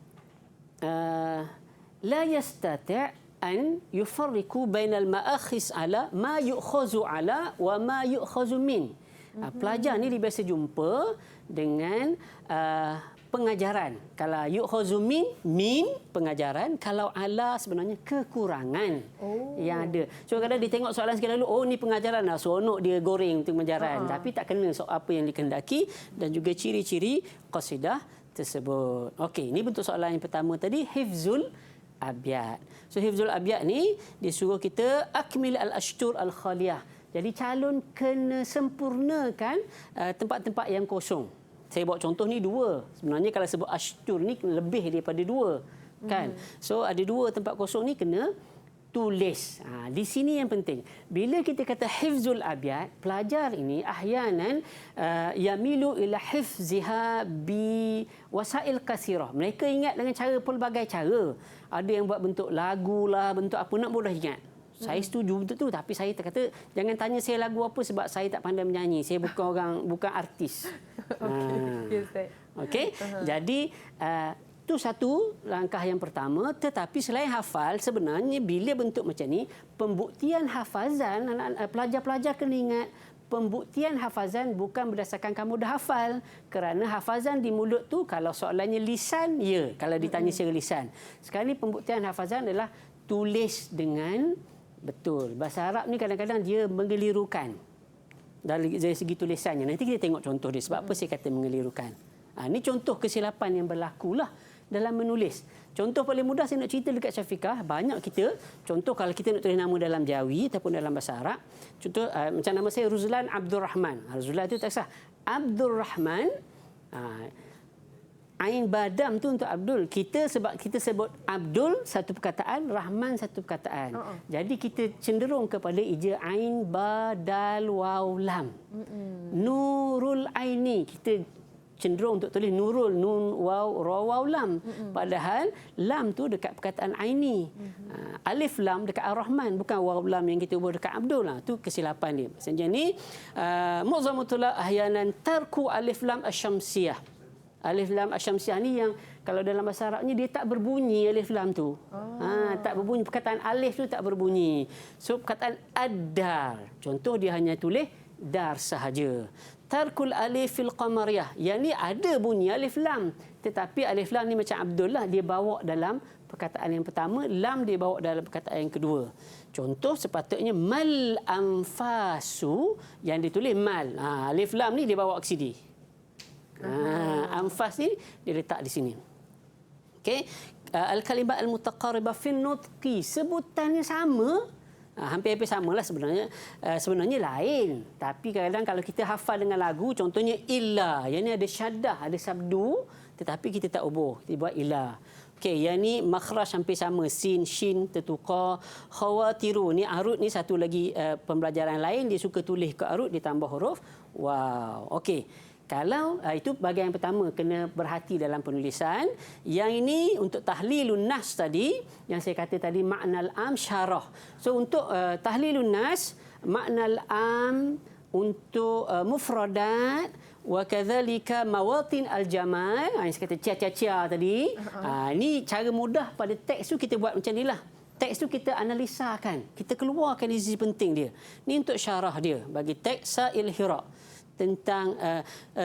Speaker 3: la yastati' an yufarriqu bainal ma'akhis ala ma yu'khazu ala wa ma yu'khazu min. Pelajar ni dia biasa jumpa dengan pengajaran. Kalau yu'khazu min pengajaran, kalau ala sebenarnya kekurangan yang ada. So kadang dia tengok soalan sekali lalu, ni pengajaran lah, seronok dia goreng untuk pengajaran. Tapi tak kena apa yang dikehendaki dan juga ciri-ciri qasidah tersebut. Okey, ini bentuk soalan yang pertama tadi, hifzul abyad. So hifzul abyad ni dia suruh kita akmil al-ashtur al-khaliyah. Jadi calon kena sempurnakan tempat-tempat yang kosong. Saya bawa contoh ni 2. Sebenarnya kalau sebut ashtur ni lebih daripada 2, kan? So ada 2 tempat kosong ni kena tulis. Di sini yang penting. Bila kita kata hifzul abyad, pelajar ini ahyanan yamilu ila hifziha bi wasail kasirah. Mereka ingat dengan cara pelbagai cara. Ada yang buat bentuk lagu lah, bentuk apa nak boleh ingat. Saya setuju betul tu, tapi saya kata jangan tanya saya lagu apa sebab saya tak pandai menyanyi. Saya bukan artis. Okey. Jadi itu satu langkah yang pertama. Tetapi selain hafal, sebenarnya bila bentuk macam ni, pembuktian hafazan, pelajar-pelajar kena ingat, pembuktian hafazan bukan berdasarkan kamu dah hafal. Kerana hafazan di mulut tu, kalau soalannya lisan, ya. Kalau ditanya secara lisan. Sekali pembuktian hafazan adalah tulis dengan betul. Bahasa Arab ni kadang-kadang dia mengelirukan dari segi tulisannya. Nanti kita tengok contoh dia. Sebab apa saya kata mengelirukan. Ini contoh kesilapan yang berlaku lah dalam menulis. Contoh paling mudah saya nak cerita dekat Syafiqah, banyak kita, contoh kalau kita nak tulis nama dalam Jawi ataupun dalam bahasa Arab, contoh macam nama saya Ruzlan Abdul Rahman. Ruzlan itu tak sah. Abdul Rahman, Ain Badam tu untuk Abdul. Sebab kita sebut Abdul satu perkataan, Rahman satu perkataan. Jadi kita cenderung kepada ija Ain Badal Waw Lam. Nurul Aini, kita cenderung untuk tulis Nurul, Nun, Waw, Ra, Waw, Lam. Padahal Lam tu dekat perkataan Aini. Alif Lam dekat Ar-Rahman, bukan Waw Lam yang kita ubah dekat Abdul. Itu kesilapan dia. Maksudnya ni, mu'zamutullah ahyanan tarku Alif Lam Asyamsiyah. Alif Lam Asyamsiyah ni yang kalau dalam bahasa Arabnya dia tak berbunyi Alif Lam tu. Tak berbunyi. Perkataan Alif tu tak berbunyi. So perkataan ad-dar. Contoh dia hanya tulis dar sahaja. Tarkul alif fil qamariyah. Yang ni ada bunyi alif lam. Tetapi alif lam ni macam Abdul lah. Dia bawa dalam perkataan yang pertama. Lam dia bawa dalam perkataan yang kedua. Contoh sepatutnya mal anfasu. Yang ditulis mal. Alif lam ni dia bawa ke sini. Anfas ni dia letak di sini. Okey. Al-kalimat al-mutaqaribah fin nutqi. Sebutannya sama. Hampir-hampir samalah sebenarnya. Sebenarnya lain. Tapi kadang-kadang kalau kita hafal dengan lagu, contohnya illa. Yang ni ada syaddah, ada sabdu. Tetapi kita tak ubah. Kita buat illa. Okey, yang ni makhraj hampir sama. Sin, shin, tertukar. Khawatiru. Ni arut ni satu lagi pembelajaran lain. Dia suka tulis ke arut, dia tambah huruf. Wow. Okey. Kalau itu bahagian yang pertama, kena berhati dalam penulisan. Yang ini untuk tahlilun nas tadi, yang saya kata tadi maknal am syarah. So untuk tahlilun nas, maknal am untuk mufradat wa kadzalika mawatin al-jamal. Yang saya kata cia-cia tadi. Ini cara mudah pada teks tu kita buat macam inilah. Teks tu kita analisakan, kita keluarkan isi penting dia. Ini untuk syarah dia bagi teks Sa'il Hira. Tentang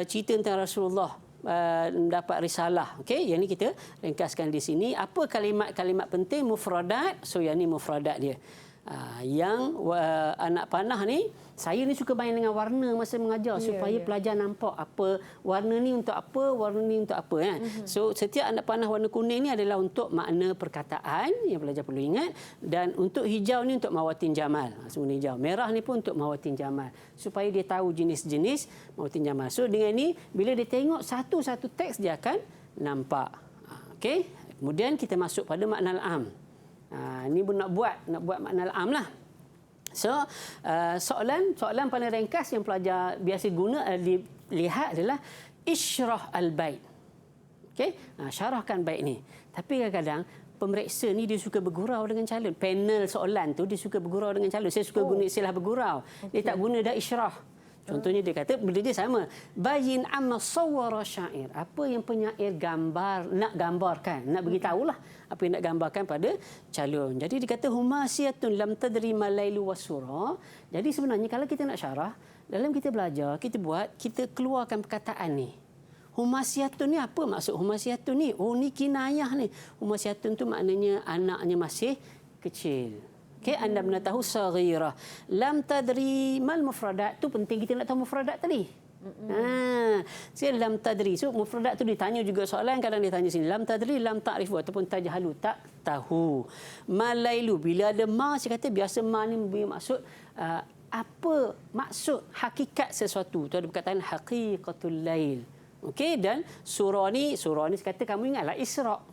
Speaker 3: cerita tentang Rasulullah mendapat risalah. Okey, yang ni kita ringkaskan di sini. Apa kalimat-kalimat penting mufradat? So yang ni mufradat dia. Yang anak panah ni, saya ni suka main dengan warna masa mengajar supaya pelajar nampak apa warna ni untuk apa, warna ni untuk apa kan. So setiap anak panah warna kuning ni adalah untuk makna perkataan yang pelajar perlu ingat, dan untuk hijau ni untuk mawatin jamal. Semua hijau. Merah ni pun untuk mawatin jamal supaya dia tahu jenis-jenis mawatin jamal. So dengan ni bila dia tengok satu-satu teks dia akan nampak. Okey. Kemudian kita masuk pada makna al-am. Ini pun nak buat makna al-am lah. So, soalan paling ringkas yang pelajar biasa guna lihat adalah isyrah al-bait. Okey, syarahkan bait ni. Tapi kadang-kadang pemeriksa ni dia suka bergurau dengan calon. Panel soalan tu dia suka bergurau dengan calon. Saya suka guna istilah bergurau. Dia tak guna dah isyrah. Contohnya dia kata benda dia sama. Bayin amma sawwara syair. Apa yang penyair nak gambarkan, nak beritahulah apa yang nak gambarkan pada calon. Jadi dia kata humasiyatun lam tadri malailu wasura. Jadi sebenarnya kalau kita nak syarah, dalam kita belajar, kita keluarkan perkataan ni. Humasiyatun ni apa maksud humasiyatun ni? Oh ni kinayah ni. Humasiyatun tu maknanya anaknya masih kecil. Okey, anda nak tahu saghirah. Lam tadri mal mufradat. Tu penting kita nak tahu mufradat tadi. Saya lam tadri. So mufradat tu ditanya juga soalan, kadang dia tanya sini lam tadri lam ta'rifu ataupun tajhalu, tak tahu. Malailu, bila ada ma, saya kata biasa ma ni bermaksud apa maksud hakikat sesuatu. Tu ada perkataan haqiqatul lail. Okey, dan surah ni saya kata kamu ingatlah Isra'.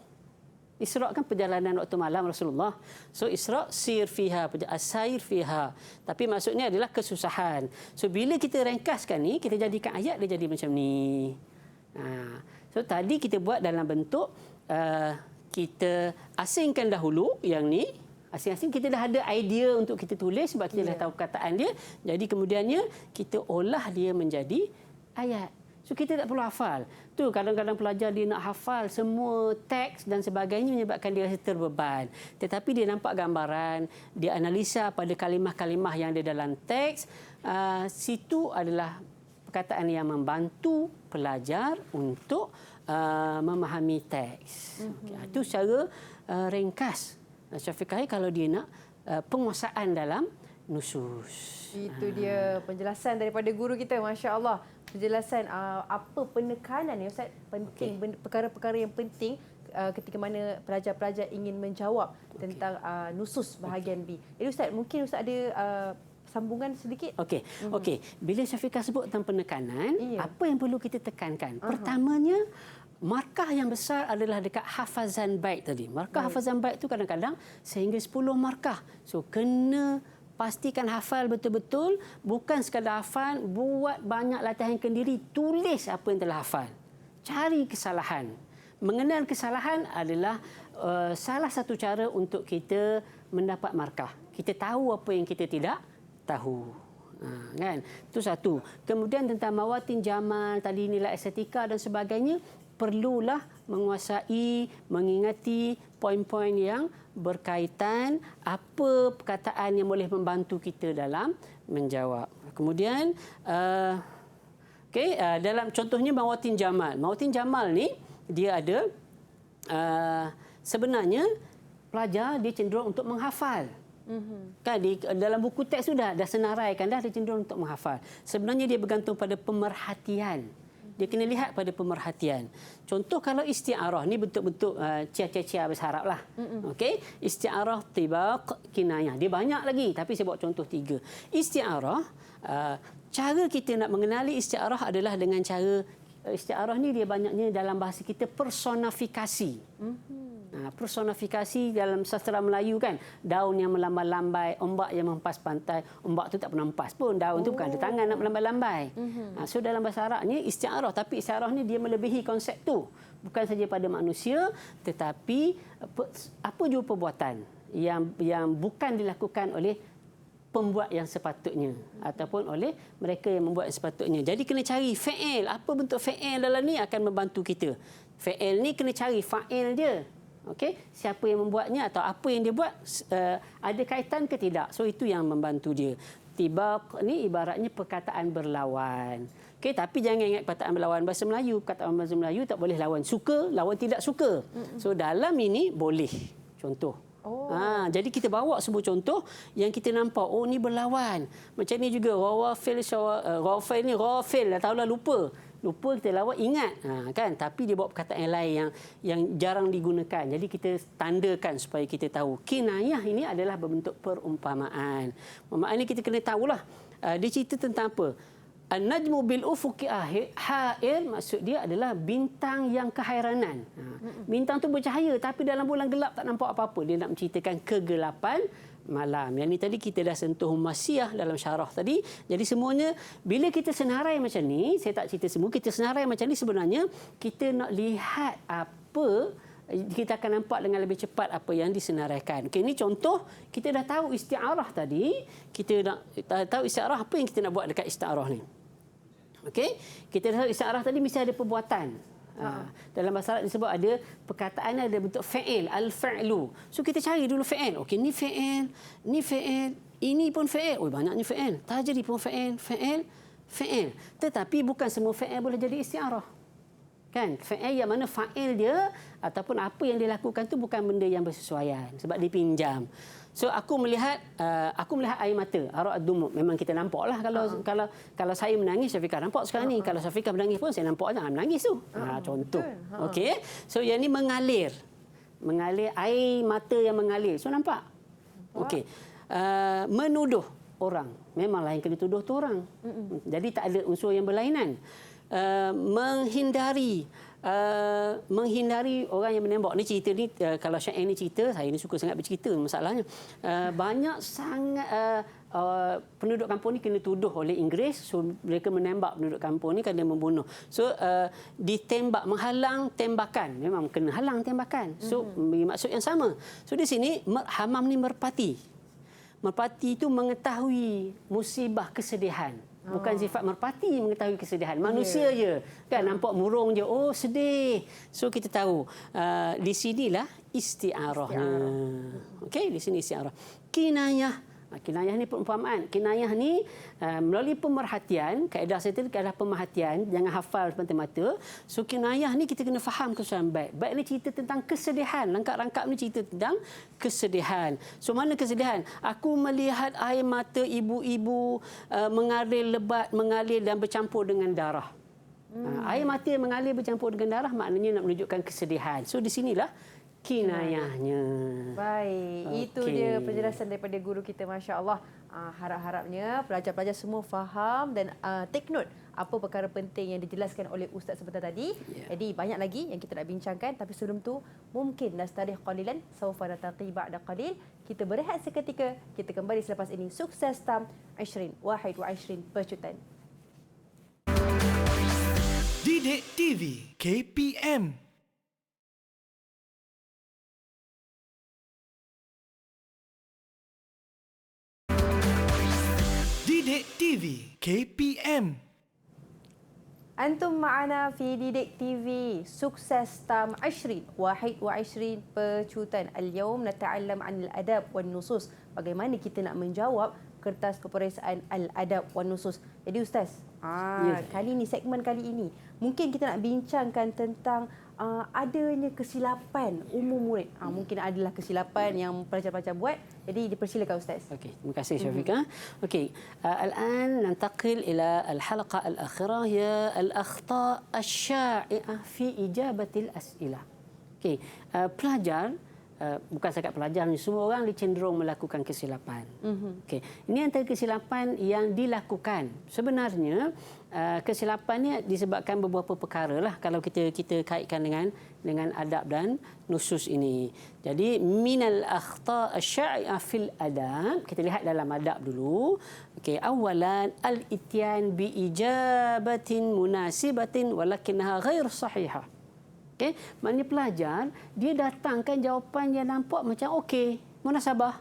Speaker 3: Isra' kan perjalanan waktu malam Rasulullah. So Isra' sir fiha, asair fiha. Tapi maksudnya adalah kesusahan. So bila kita ringkaskan ni, kita jadikan ayat dia jadi macam ni. So tadi kita buat dalam bentuk kita asingkan dahulu yang ni. Asing-asing kita dah ada idea untuk kita tulis sebab kita dah tahu perkataan dia. Jadi kemudiannya kita olah dia menjadi ayat. So kita tak perlu hafal. Tu kadang-kadang pelajar dia nak hafal semua teks dan sebagainya menyebabkan dia rasa terbeban. Tetapi dia nampak gambaran, dia analisa pada kalimah-kalimah yang ada dalam teks. Situ adalah perkataan yang membantu pelajar untuk memahami teks. Itu secara ringkas. Syafiqah kalau dia nak penguasaan dalam nusus.
Speaker 2: Itu dia penjelasan daripada guru kita, masya-Allah. Penjelasan apa penekanan ni Ustaz, penting perkara-perkara yang penting ketika mana pelajar-pelajar ingin menjawab tentang nusus bahagian B. Jadi Ustaz, mungkin Ustaz ada sambungan sedikit?
Speaker 3: Okey. Okey. Bila Syafiqah sebut tentang penekanan, apa yang perlu kita tekankan? Pertamanya, markah yang besar adalah dekat hafazan bait tadi. Markah hafazan bait tu kadang-kadang sehingga 10 markah. So kena pastikan hafal betul-betul, bukan sekadar hafal, buat banyak latihan kendiri, tulis apa yang telah hafal. Cari kesalahan. Mengenal kesalahan adalah salah satu cara untuk kita mendapat markah. Kita tahu apa yang kita tidak tahu. Kan? Itu satu. Kemudian tentang mawatin jamal, tadi nilai estetika dan sebagainya, perlulah menguasai, mengingati poin-poin yang berkaitan apa perkataan yang boleh membantu kita dalam menjawab. Kemudian dalam contohnya mawatin jamal. Mawatin jamal ni dia ada sebenarnya pelajar dia cenderung untuk menghafal. Kan dalam buku teks sudah senaraikan dah dia cenderung untuk menghafal. Sebenarnya dia bergantung pada pemerhatian. Dia kena lihat pada pemerhatian. Contoh kalau isti'arah ni bentuk-bentuk cia-cia bahasa Arab lah. Okey, isti'arah, tibaq, kinayah. Dia banyak lagi tapi saya buat contoh 3. Isti'arah, cara kita nak mengenali isti'arah adalah dengan cara isti'arah ni dia banyaknya dalam bahasa kita personifikasi. Personifikasi dalam sastra Melayu kan, daun yang melambai-lambai, ombak yang mempas pantai. Ombak tu tak pernah mempas pun, daun tu bukan ada tangan nak melambai-lambai. So dalam bahasa Arab ni isti'arah, tapi isti'arah ni dia melebihi konsep tu. Bukan saja pada manusia tetapi apa jua perbuatan yang bukan dilakukan oleh pembuat yang sepatutnya ataupun oleh mereka yang membuat yang sepatutnya. Jadi kena cari fa'il, apa bentuk fa'il dalam ni akan membantu kita. Fa'il ni kena cari fa'il dia. Okey, siapa yang membuatnya atau apa yang dia buat ada kaitan ke tidak. So itu yang membantu dia. Tibaq ni ibaratnya perkataan berlawan. Okey, tapi jangan ingat perkataan berlawan bahasa Melayu. Perkataan bahasa Melayu tak boleh lawan suka, lawan tidak suka. So dalam ini boleh. Contoh. Jadi kita bawa sebuah contoh yang kita nampak, oh ni berlawan. Macam ni juga rawafil ni rawafil, tahulah lupa kita lawan ingat kan, tapi dia bawa perkataan yang lain yang jarang digunakan. Jadi kita tandakan supaya kita tahu. Kinayah ini adalah berbentuk perumpamaan. Perumpamaan ini kita kena tahulah dia cerita tentang apa. An-najmu bil ufuqi ha'ir, maksud dia adalah bintang yang kehairanan. Bintang tu bercahaya tapi dalam bulan gelap tak nampak apa-apa. Dia nak menceritakan kegelapan malam. Yang ni tadi kita dah sentuh Humasiyah dalam syarah tadi. Jadi semuanya bila kita senarai macam ni, saya tak cerita semua, kita senarai macam ni sebenarnya kita nak lihat apa, kita akan nampak dengan lebih cepat apa yang disenaraikan. Okey, ini contoh kita dah tahu isti'arah tadi, kita nak tahu isti'arah, apa yang kita nak buat dekat isti'arah ni. Okey, kita dah tahu isti'arah tadi mesti ada perbuatan. Dalam bahasa Arab disebut ada perkataan ada bentuk fa'il, al-fa'lu. So kita cari dulu fa'il. Okey, ni fa'il, ni fa'il, ini pun fa'il. Oh, banyaknya fa'il. Tajri pun fa'il, fa'il. Tetapi bukan semua fa'il boleh jadi isti'arah. Kan? Fa'il yang mana fa'il dia ataupun apa yang dilakukan tu bukan benda yang bersesuaian sebab dipinjam. So aku melihat air mata, araq ad-dumuk. Memang kita nampaklah kalau saya menangis, Syafiqah nampak sekarang ni. Kalau Syafiqah menangis pun saya nampak jangan menangis tu. Contoh. Okey. So yang ni mengalir air mata yang mengalir. So nampak. Okey. Menuduh orang. Memanglah yang kena tuduh tu orang. Jadi tak ada unsur yang berlainan. Menghindari orang yang menembak. Ni cerita ni kalau syair ni cerita, saya ni suka sangat bercerita masalahnya. Banyak sangat penduduk kampung ni kena tuduh oleh Inggeris, so mereka menembak penduduk kampung ni kerana membunuh. So ditembak, menghalang tembakan, memang kena halang tembakan. So maksud yang sama. So di sini hamam ni merpati. Merpati itu mengetahui musibah kesedihan. Bukan sifat merpati mengetahui kesedihan. Manusia je. Kan nampak murung je. Oh, sedih. So kita tahu di sinilah isti'arahnya. Okey, di sini isti'arah. Kinayah. Kinayah ni perumpamaan. Kinayah ni melalui pemerhatian, kaedah saya tadi kaedah pemerhatian, jangan hafal semata-mata. So kinayah ni kita kena faham keseluruhan bait. Bait ni cerita tentang kesedihan. Rangkap-rangkap ni cerita tentang kesedihan. So mana kesedihan? Aku melihat air mata ibu-ibu mengalir lebat, mengalir dan bercampur dengan darah. Air mata yang mengalir bercampur dengan darah maknanya nak menunjukkan kesedihan. So di sinilah kinayahnya.
Speaker 2: Baik, itu dia penjelasan daripada guru kita, Masya Allah. Harap-harapnya pelajar-pelajar semua faham dan take note apa perkara penting yang dijelaskan oleh Ustaz sebentar tadi. Jadi banyak lagi yang kita nak bincangkan, tapi sebelum tu mungkin nastarih qalilan sawfa nataqi ba'da qalil. Kita berehat seketika, kita kembali selepas ini. Sukses tam 2021 pecutan.
Speaker 1: Didik TV KPM. Didik TV KPM.
Speaker 2: Antum ma'ana fi Didik TV. Sukses tam 2021 pecutan. Al-yawm nata'allam 'anil adab wan nusus. Bagaimana kita nak menjawab kertas peperiksaan al-adab wan nusus. Jadi Ustaz, kali ini, segmen kali ini, mungkin kita nak bincangkan tentang adanya kesilapan umum murid. Mungkin adalah kesilapan yang pelajar-pelajar buat. Jadi dipersilakan Ustaz.
Speaker 3: Okey, terima kasih Syafiqah. Okey, الآن ننتقل إلى الحلقة الأخيرة هي الأخطاء الشائعة في إجابة الأسئلة. Okey, pelajar bukan setakat pelajar, semua orang cenderung melakukan kesilapan. Okey, ini antara kesilapan yang dilakukan. Sebenarnya kesilapan ni disebabkan beberapa perkara lah kalau kita kaitkan dengan adab dan nusus ini. Jadi minal akhta' asy-syai'ah fil adab, kita lihat dalam adab dulu. Okey, awalan al-ityan bi ijabatin munasibatin walakinnaha ghair sahihah. Okey, maknanya pelajar dia datangkan jawapan yang nampak macam okey, munasabah.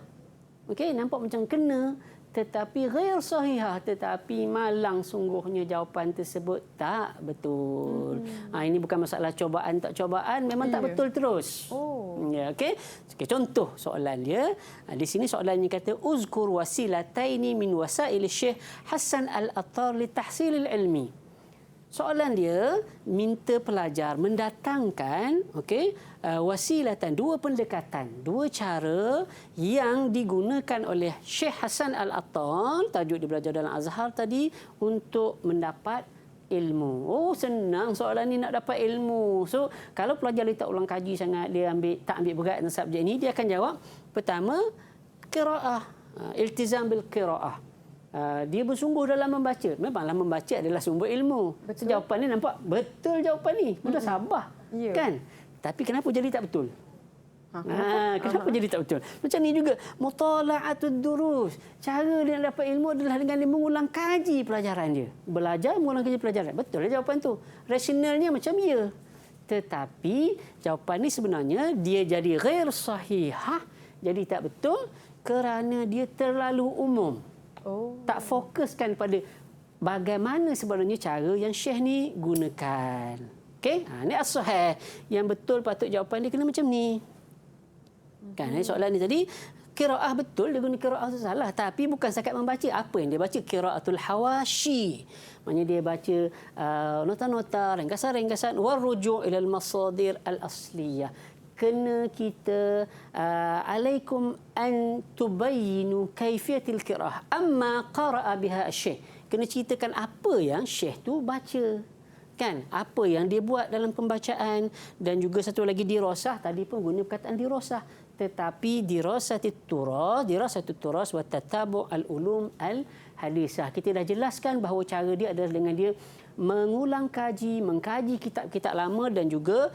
Speaker 3: Okey, nampak macam kena, tetapi ghair sahihah, tetapi malang sungguhnya jawapan tersebut tak betul. Ini bukan masalah cobaan tak cobaan, memang tak betul terus. Ya, okey. Contoh soalan dia. Di sini soalannya kata uzkur wasilataini min wasail Syekh Hasan Al-Attar li tahsil al-ilmi. Soalan dia minta pelajar mendatangkan wasilatan, dua pendekatan, dua cara yang digunakan oleh Syekh Hasan Al-Attar, tajuk dia belajar dalam Azhar tadi, untuk mendapat ilmu. Senang soalan ni nak dapat ilmu. So kalau pelajar dia tak ulang kaji sangat, dia tak ambil berat dalam subjek ini, dia akan jawab pertama qiraah, iltizam bil qiraah. Dia bersungguh dalam membaca. Memanglah membaca adalah sumber ilmu. So, jawapan ni nampak betul jawapan ni. Mudah sabar. Kan? Tapi kenapa jadi tak betul? Kenapa jadi tak betul? Macam ni juga mutala'atud durus. Cara dia nak dapat ilmu adalah dengan dia mengulang kaji pelajaran dia. Belajar mengulang kaji pelajaran. Betul lah jawapan tu. Rasionalnya macam ya. Tetapi jawapan ni sebenarnya dia jadi ghair sahihah. Jadi tak betul kerana dia terlalu umum. Tak fokuskan pada bagaimana sebenarnya cara yang Syekh ni gunakan. Okey, ini as-sahih. Yang betul patut jawapan dia kena macam ni. Kan, soalan ni tadi qiraah betul, dia guna qiraah tu salah, tapi bukan setakat membaca. Apa yang dia baca? Qiraatul hawashi. Maknanya dia baca nota-nota, ringkasan-ringkasan, waruju' ilal masadir al-asliyah. Kena kita alaikum an tubayyinu kaifiyatil qiraah amma qara'a biha asy-syekh. Kena ceritakan apa yang syekh tu baca, kan, apa yang dia buat dalam pembacaan. Dan juga satu lagi dirasah, tadi pun guna perkataan dirasah, tetapi dirasatut turas wa tatabu' al-ulum al-hadisah. Kita dah jelaskan bahawa cara dia adalah dengan dia mengulang kaji, mengkaji kitab-kitab lama dan juga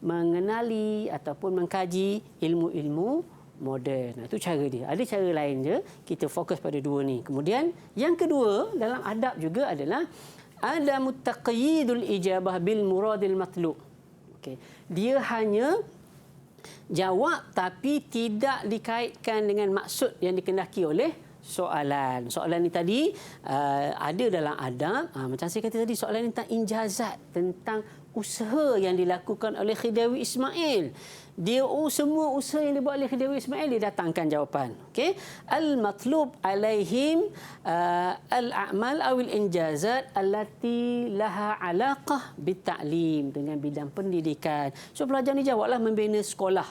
Speaker 3: mengenali ataupun mengkaji ilmu-ilmu moden. Itu cara dia. Ada cara lain je. Kita fokus pada dua ni. Kemudian yang kedua dalam adab juga adalah adamu taqyidul ijabah bil muradil matlub. Okey. Dia hanya jawab tapi tidak dikaitkan dengan maksud yang dikehendaki oleh soalan. Soalan ni tadi ada dalam adab. Macam saya kata tadi, soalan ni tentang injazat, tentang usaha yang dilakukan oleh Khidawi Ismail. Dia semua usaha yang dibuat oleh Khidawi Ismail, dia datangkan jawapan. Okey. Al-matlub alaihim al-a'mal awil injazat allati laha alaqah bitta'lim, dengan bidang pendidikan. So pelajar ni jawablah membina sekolah.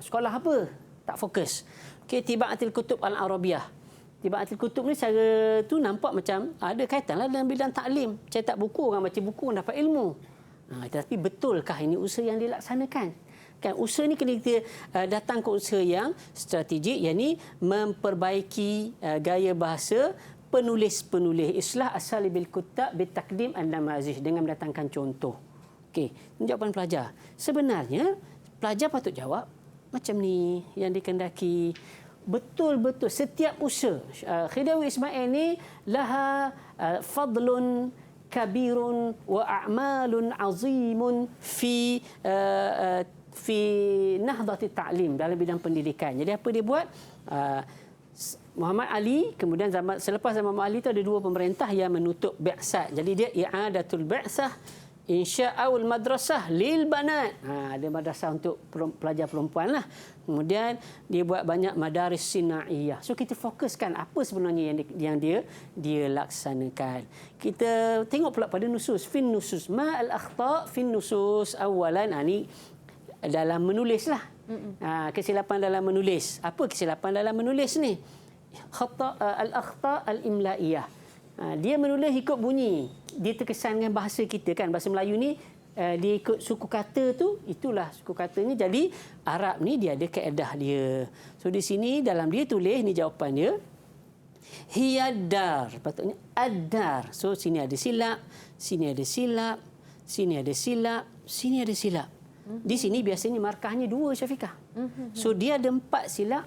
Speaker 3: Sekolah apa? Tak fokus. Tibaatil kutub al-arabiyah. Tibaatul Kutub ni secara tu nampak macam ada kaitanlah dengan bidang taklim. Cetak buku, orang baca buku, orang dapat ilmu. Tapi betulkah ini usaha yang dilaksanakan? Kan usaha ni kena kita datang ke usaha yang strategik, yakni memperbaiki gaya bahasa penulis-penulis, islah asalibil kutab bitakdim an-namazih, dengan mendatangkan contoh. Okey, jawapan pelajar. Sebenarnya pelajar patut jawab macam ni yang dikendaki. Betul-betul setiap usaha Khidawi Ismail ni laha fadlun kabirun wa a'malun azimun fi nahdati ta'lim, dalam bidang pendidikan. Jadi apa dia buat? Muhammad Ali, kemudian selepas zaman Muhammad Ali itu ada 2 pemerintah yang menutup bi'sat. Jadi dia i'adatul bi'sah, insya'ul madrasah lil banat. Ada madrasah untuk pelajar perempuan lah. Kemudian dia buat banyak madaris sinaiyah. So kita fokuskan apa sebenarnya yang dia laksanakan. Kita tengok pula pada nusus. Fin nusus ma al akhta fin nusus awalan. Ni dalam menulis lah. Kesilapan dalam menulis. Apa kesilapan dalam menulis ni? Al akhta al imlaiyah. Dia menulis ikut bunyi. Dia terkesan dengan bahasa kita kan. Bahasa Melayu ni dia ikut suku kata tu, itulah suku katanya. Jadi Arab ni dia ada kaedah dia. So di sini dalam dia tulis, ni jawapan dia. Hiyadar, patutnya ad-dar. So sini ada silap, sini ada silap, sini ada silap, sini ada silap. Di sini biasanya markahnya 2, Syafiqah. So dia ada 4 silap,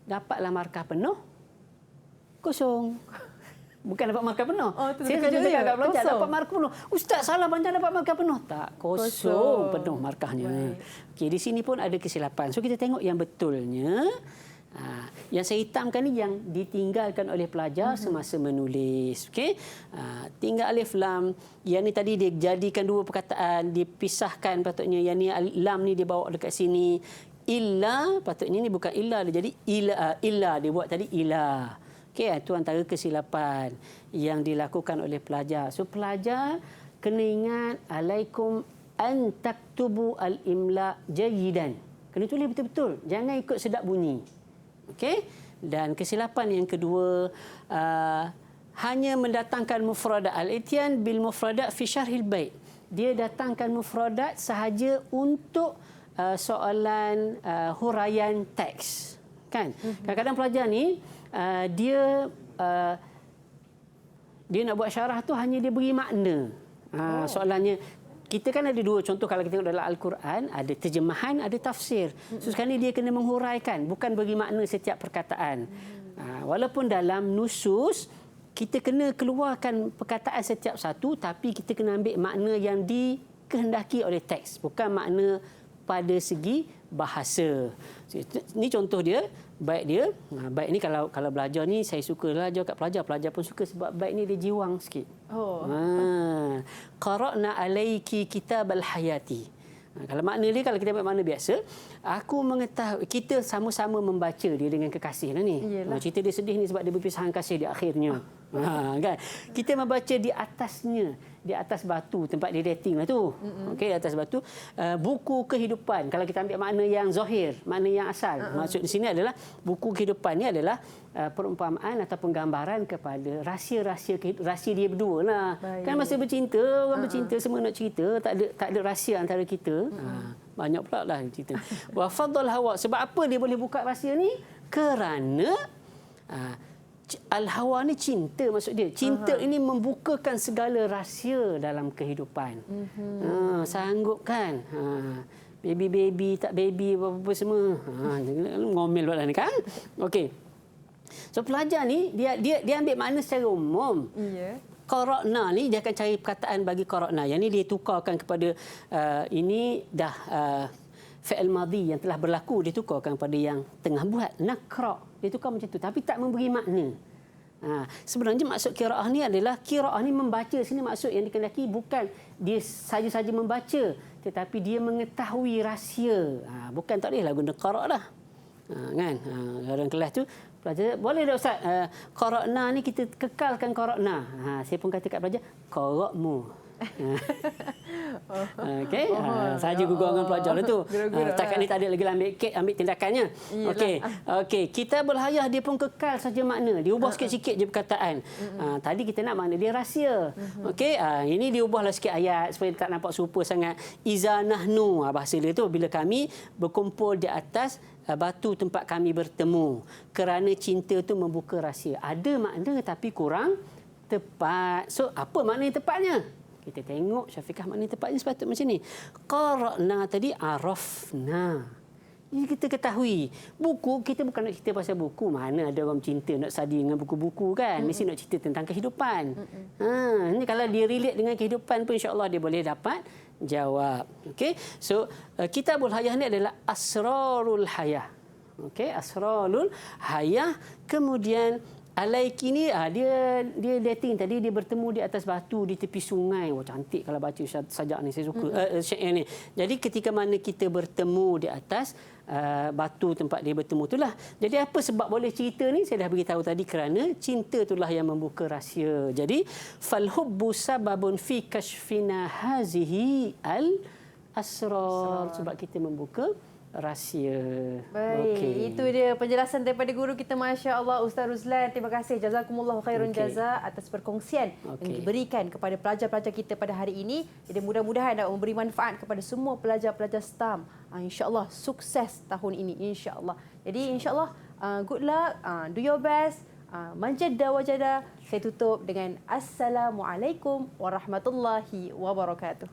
Speaker 3: dapatlah markah penuh, kosong. Bukan dapat markah penuh. Saya saja cakap kat pelajar dapat markah penuh. Ustaz salah banyak dapat markah penuh. Tak, kosong penuh markahnya. Okey, di sini pun ada kesilapan. So kita tengok yang betulnya. Yang saya hitamkan ni yang ditinggalkan oleh pelajar semasa menulis. Okey. Tinggal alif lam. Yang ni tadi dia jadikan 2 perkataan, dipisahkan patutnya. Yang ni lam ni dia bawa dekat sini. Illa, patutnya ni bukan illa, dia jadi illa, dia buat tadi illa. Okey, itu antara kesilapan yang dilakukan oleh pelajar. So pelajar kena ingat alaikum an taktubu al-imla jayidan. Kena tulis betul-betul, jangan ikut sedap bunyi. Okey? Dan kesilapan yang kedua, hanya mendatangkan mufradat, al-ityan bil mufradat fi syarhil bait. Dia datangkan mufradat sahaja untuk soalan huraian teks. Kan? Kadang-kadang pelajar ni dia nak buat syarah tu hanya dia beri makna. Soalannya, kita kan ada 2 contoh kalau kita tengok dalam Al-Quran, ada terjemahan, ada tafsir. So sekarang ni dia kena menghuraikan, bukan beri makna setiap perkataan. Walaupun dalam nusus kita kena keluarkan perkataan setiap satu, tapi kita kena ambil makna yang dikehendaki oleh teks, bukan makna pada segi bahasa. Ini contoh dia. Baik dia, baik ni kalau belajar ni saya suka belajar kat pelajar. Pelajar pun suka sebab baik ni dia jiwang sikit. Qara'na alayki kitabal hayati. Kalau makna dia, kalau kita ambil makna biasa, aku mengetahui, kita sama-sama membaca dia dengan kekasih lah ni. Cerita dia sedih ni sebab dia berpisahan kasih di akhirnya. Kan? Kita membaca di atasnya, di atas batu tempat dia dating lah tu. Okey, di atas batu. Buku kehidupan. Kalau kita ambil makna yang zahir, makna yang asal. Maksud di sini adalah buku kehidupan ni adalah perumpamaan atau penggambaran kepada rahsia-rahsia dia berdua lah. Kan masa bercinta, orang bercinta semua nak cerita, tak ada rahsia antara kita. Banyak pula lah cerita. Wa fadl hawa. Sebab apa dia boleh buka rahsia ni? Kerana al-hawa ni cinta, maksud dia. Cinta ini membukakan segala rahsia dalam kehidupan. Sanggup kan? Baby-baby, tak baby, apa-apa semua. Ngomel pula ni kan? Okey. So pelajar ni, dia ambil makna secara umum. Qara'na ni, dia akan cari perkataan bagi qara'na. Yang ni dia tukarkan kepada, ini dah fi'il madhi yang telah berlaku, dia tukarkan pada yang tengah buat. Nakra. Dia tukar macam tu. Tapi tak memberi makna. Sebenarnya maksud qiraah ni adalah, qiraah ni membaca. Sini maksud yang dikendaki bukan dia saja-saja membaca, tetapi dia mengetahui rahsia. Bukan tak bolehlah guna qara' dah. Kan? Dalam kelas tu, pelajar, boleh tak Ustaz? Qara'na ni kita kekalkan qara'na. Saya pun kata kat pelajar, qara'mu. Okey, saja gurau dengan pelajar tu. Setakat ni tak ada lagi ambil tindakannya. Okey, kita berhayah dia pun kekal saja makna. Diubah sikit-sikit je perkataan. Tadi kita nak makna dia rahsia. Okey, ini diubahlah sikit ayat supaya tak nampak serupa sangat. Iza nahnu, bahasa dia tu bila kami berkumpul di atas batu tempat kami bertemu. Kerana cinta tu membuka rahsia. Ada makna tapi kurang tepat. So, apa makna yang tepatnya? Kita tengok Syafiqah makna tepatnya sepatutnya macam ni. Qara'na tadi arafna. Ini kita ketahui. Buku, kita bukan nak cerita pasal buku. Mana ada orang cinta nak study dengan buku-buku kan. Mesti nak cerita tentang kehidupan. Ini kalau dia relate dengan kehidupan pun insya-Allah dia boleh dapat jawab. Okey. So, Kitabul Hayah ni adalah Asrarul Hayah. Okey, Asrarul Hayah. Kemudian Alaiki ni dia dating tadi dia bertemu di atas batu di tepi sungai. Wah cantik kalau baca sajak ni saya suka syair ni. Jadi ketika mana kita bertemu di atas batu tempat dia bertemu itulah. Jadi apa sebab boleh cerita ni saya dah beritahu tadi kerana cinta itulah yang membuka rahsia. Jadi fal hubbu sababun fi kashfina hazihi al asrar sebab kita membuka rahsia.
Speaker 2: Baik, itu dia penjelasan daripada guru kita, Masya-Allah, Ustaz Ruzlan. Terima kasih, jazakumullah khairan jaza atas perkongsian yang diberikan kepada pelajar-pelajar kita pada hari ini. Jadi mudah-mudahan dapat memberi manfaat kepada semua pelajar-pelajar STAM. Insya-Allah sukses tahun ini, insya-Allah. Jadi insya-Allah good luck, do your best. Manjada wajada. Saya tutup dengan Assalamualaikum warahmatullahi wabarakatuh.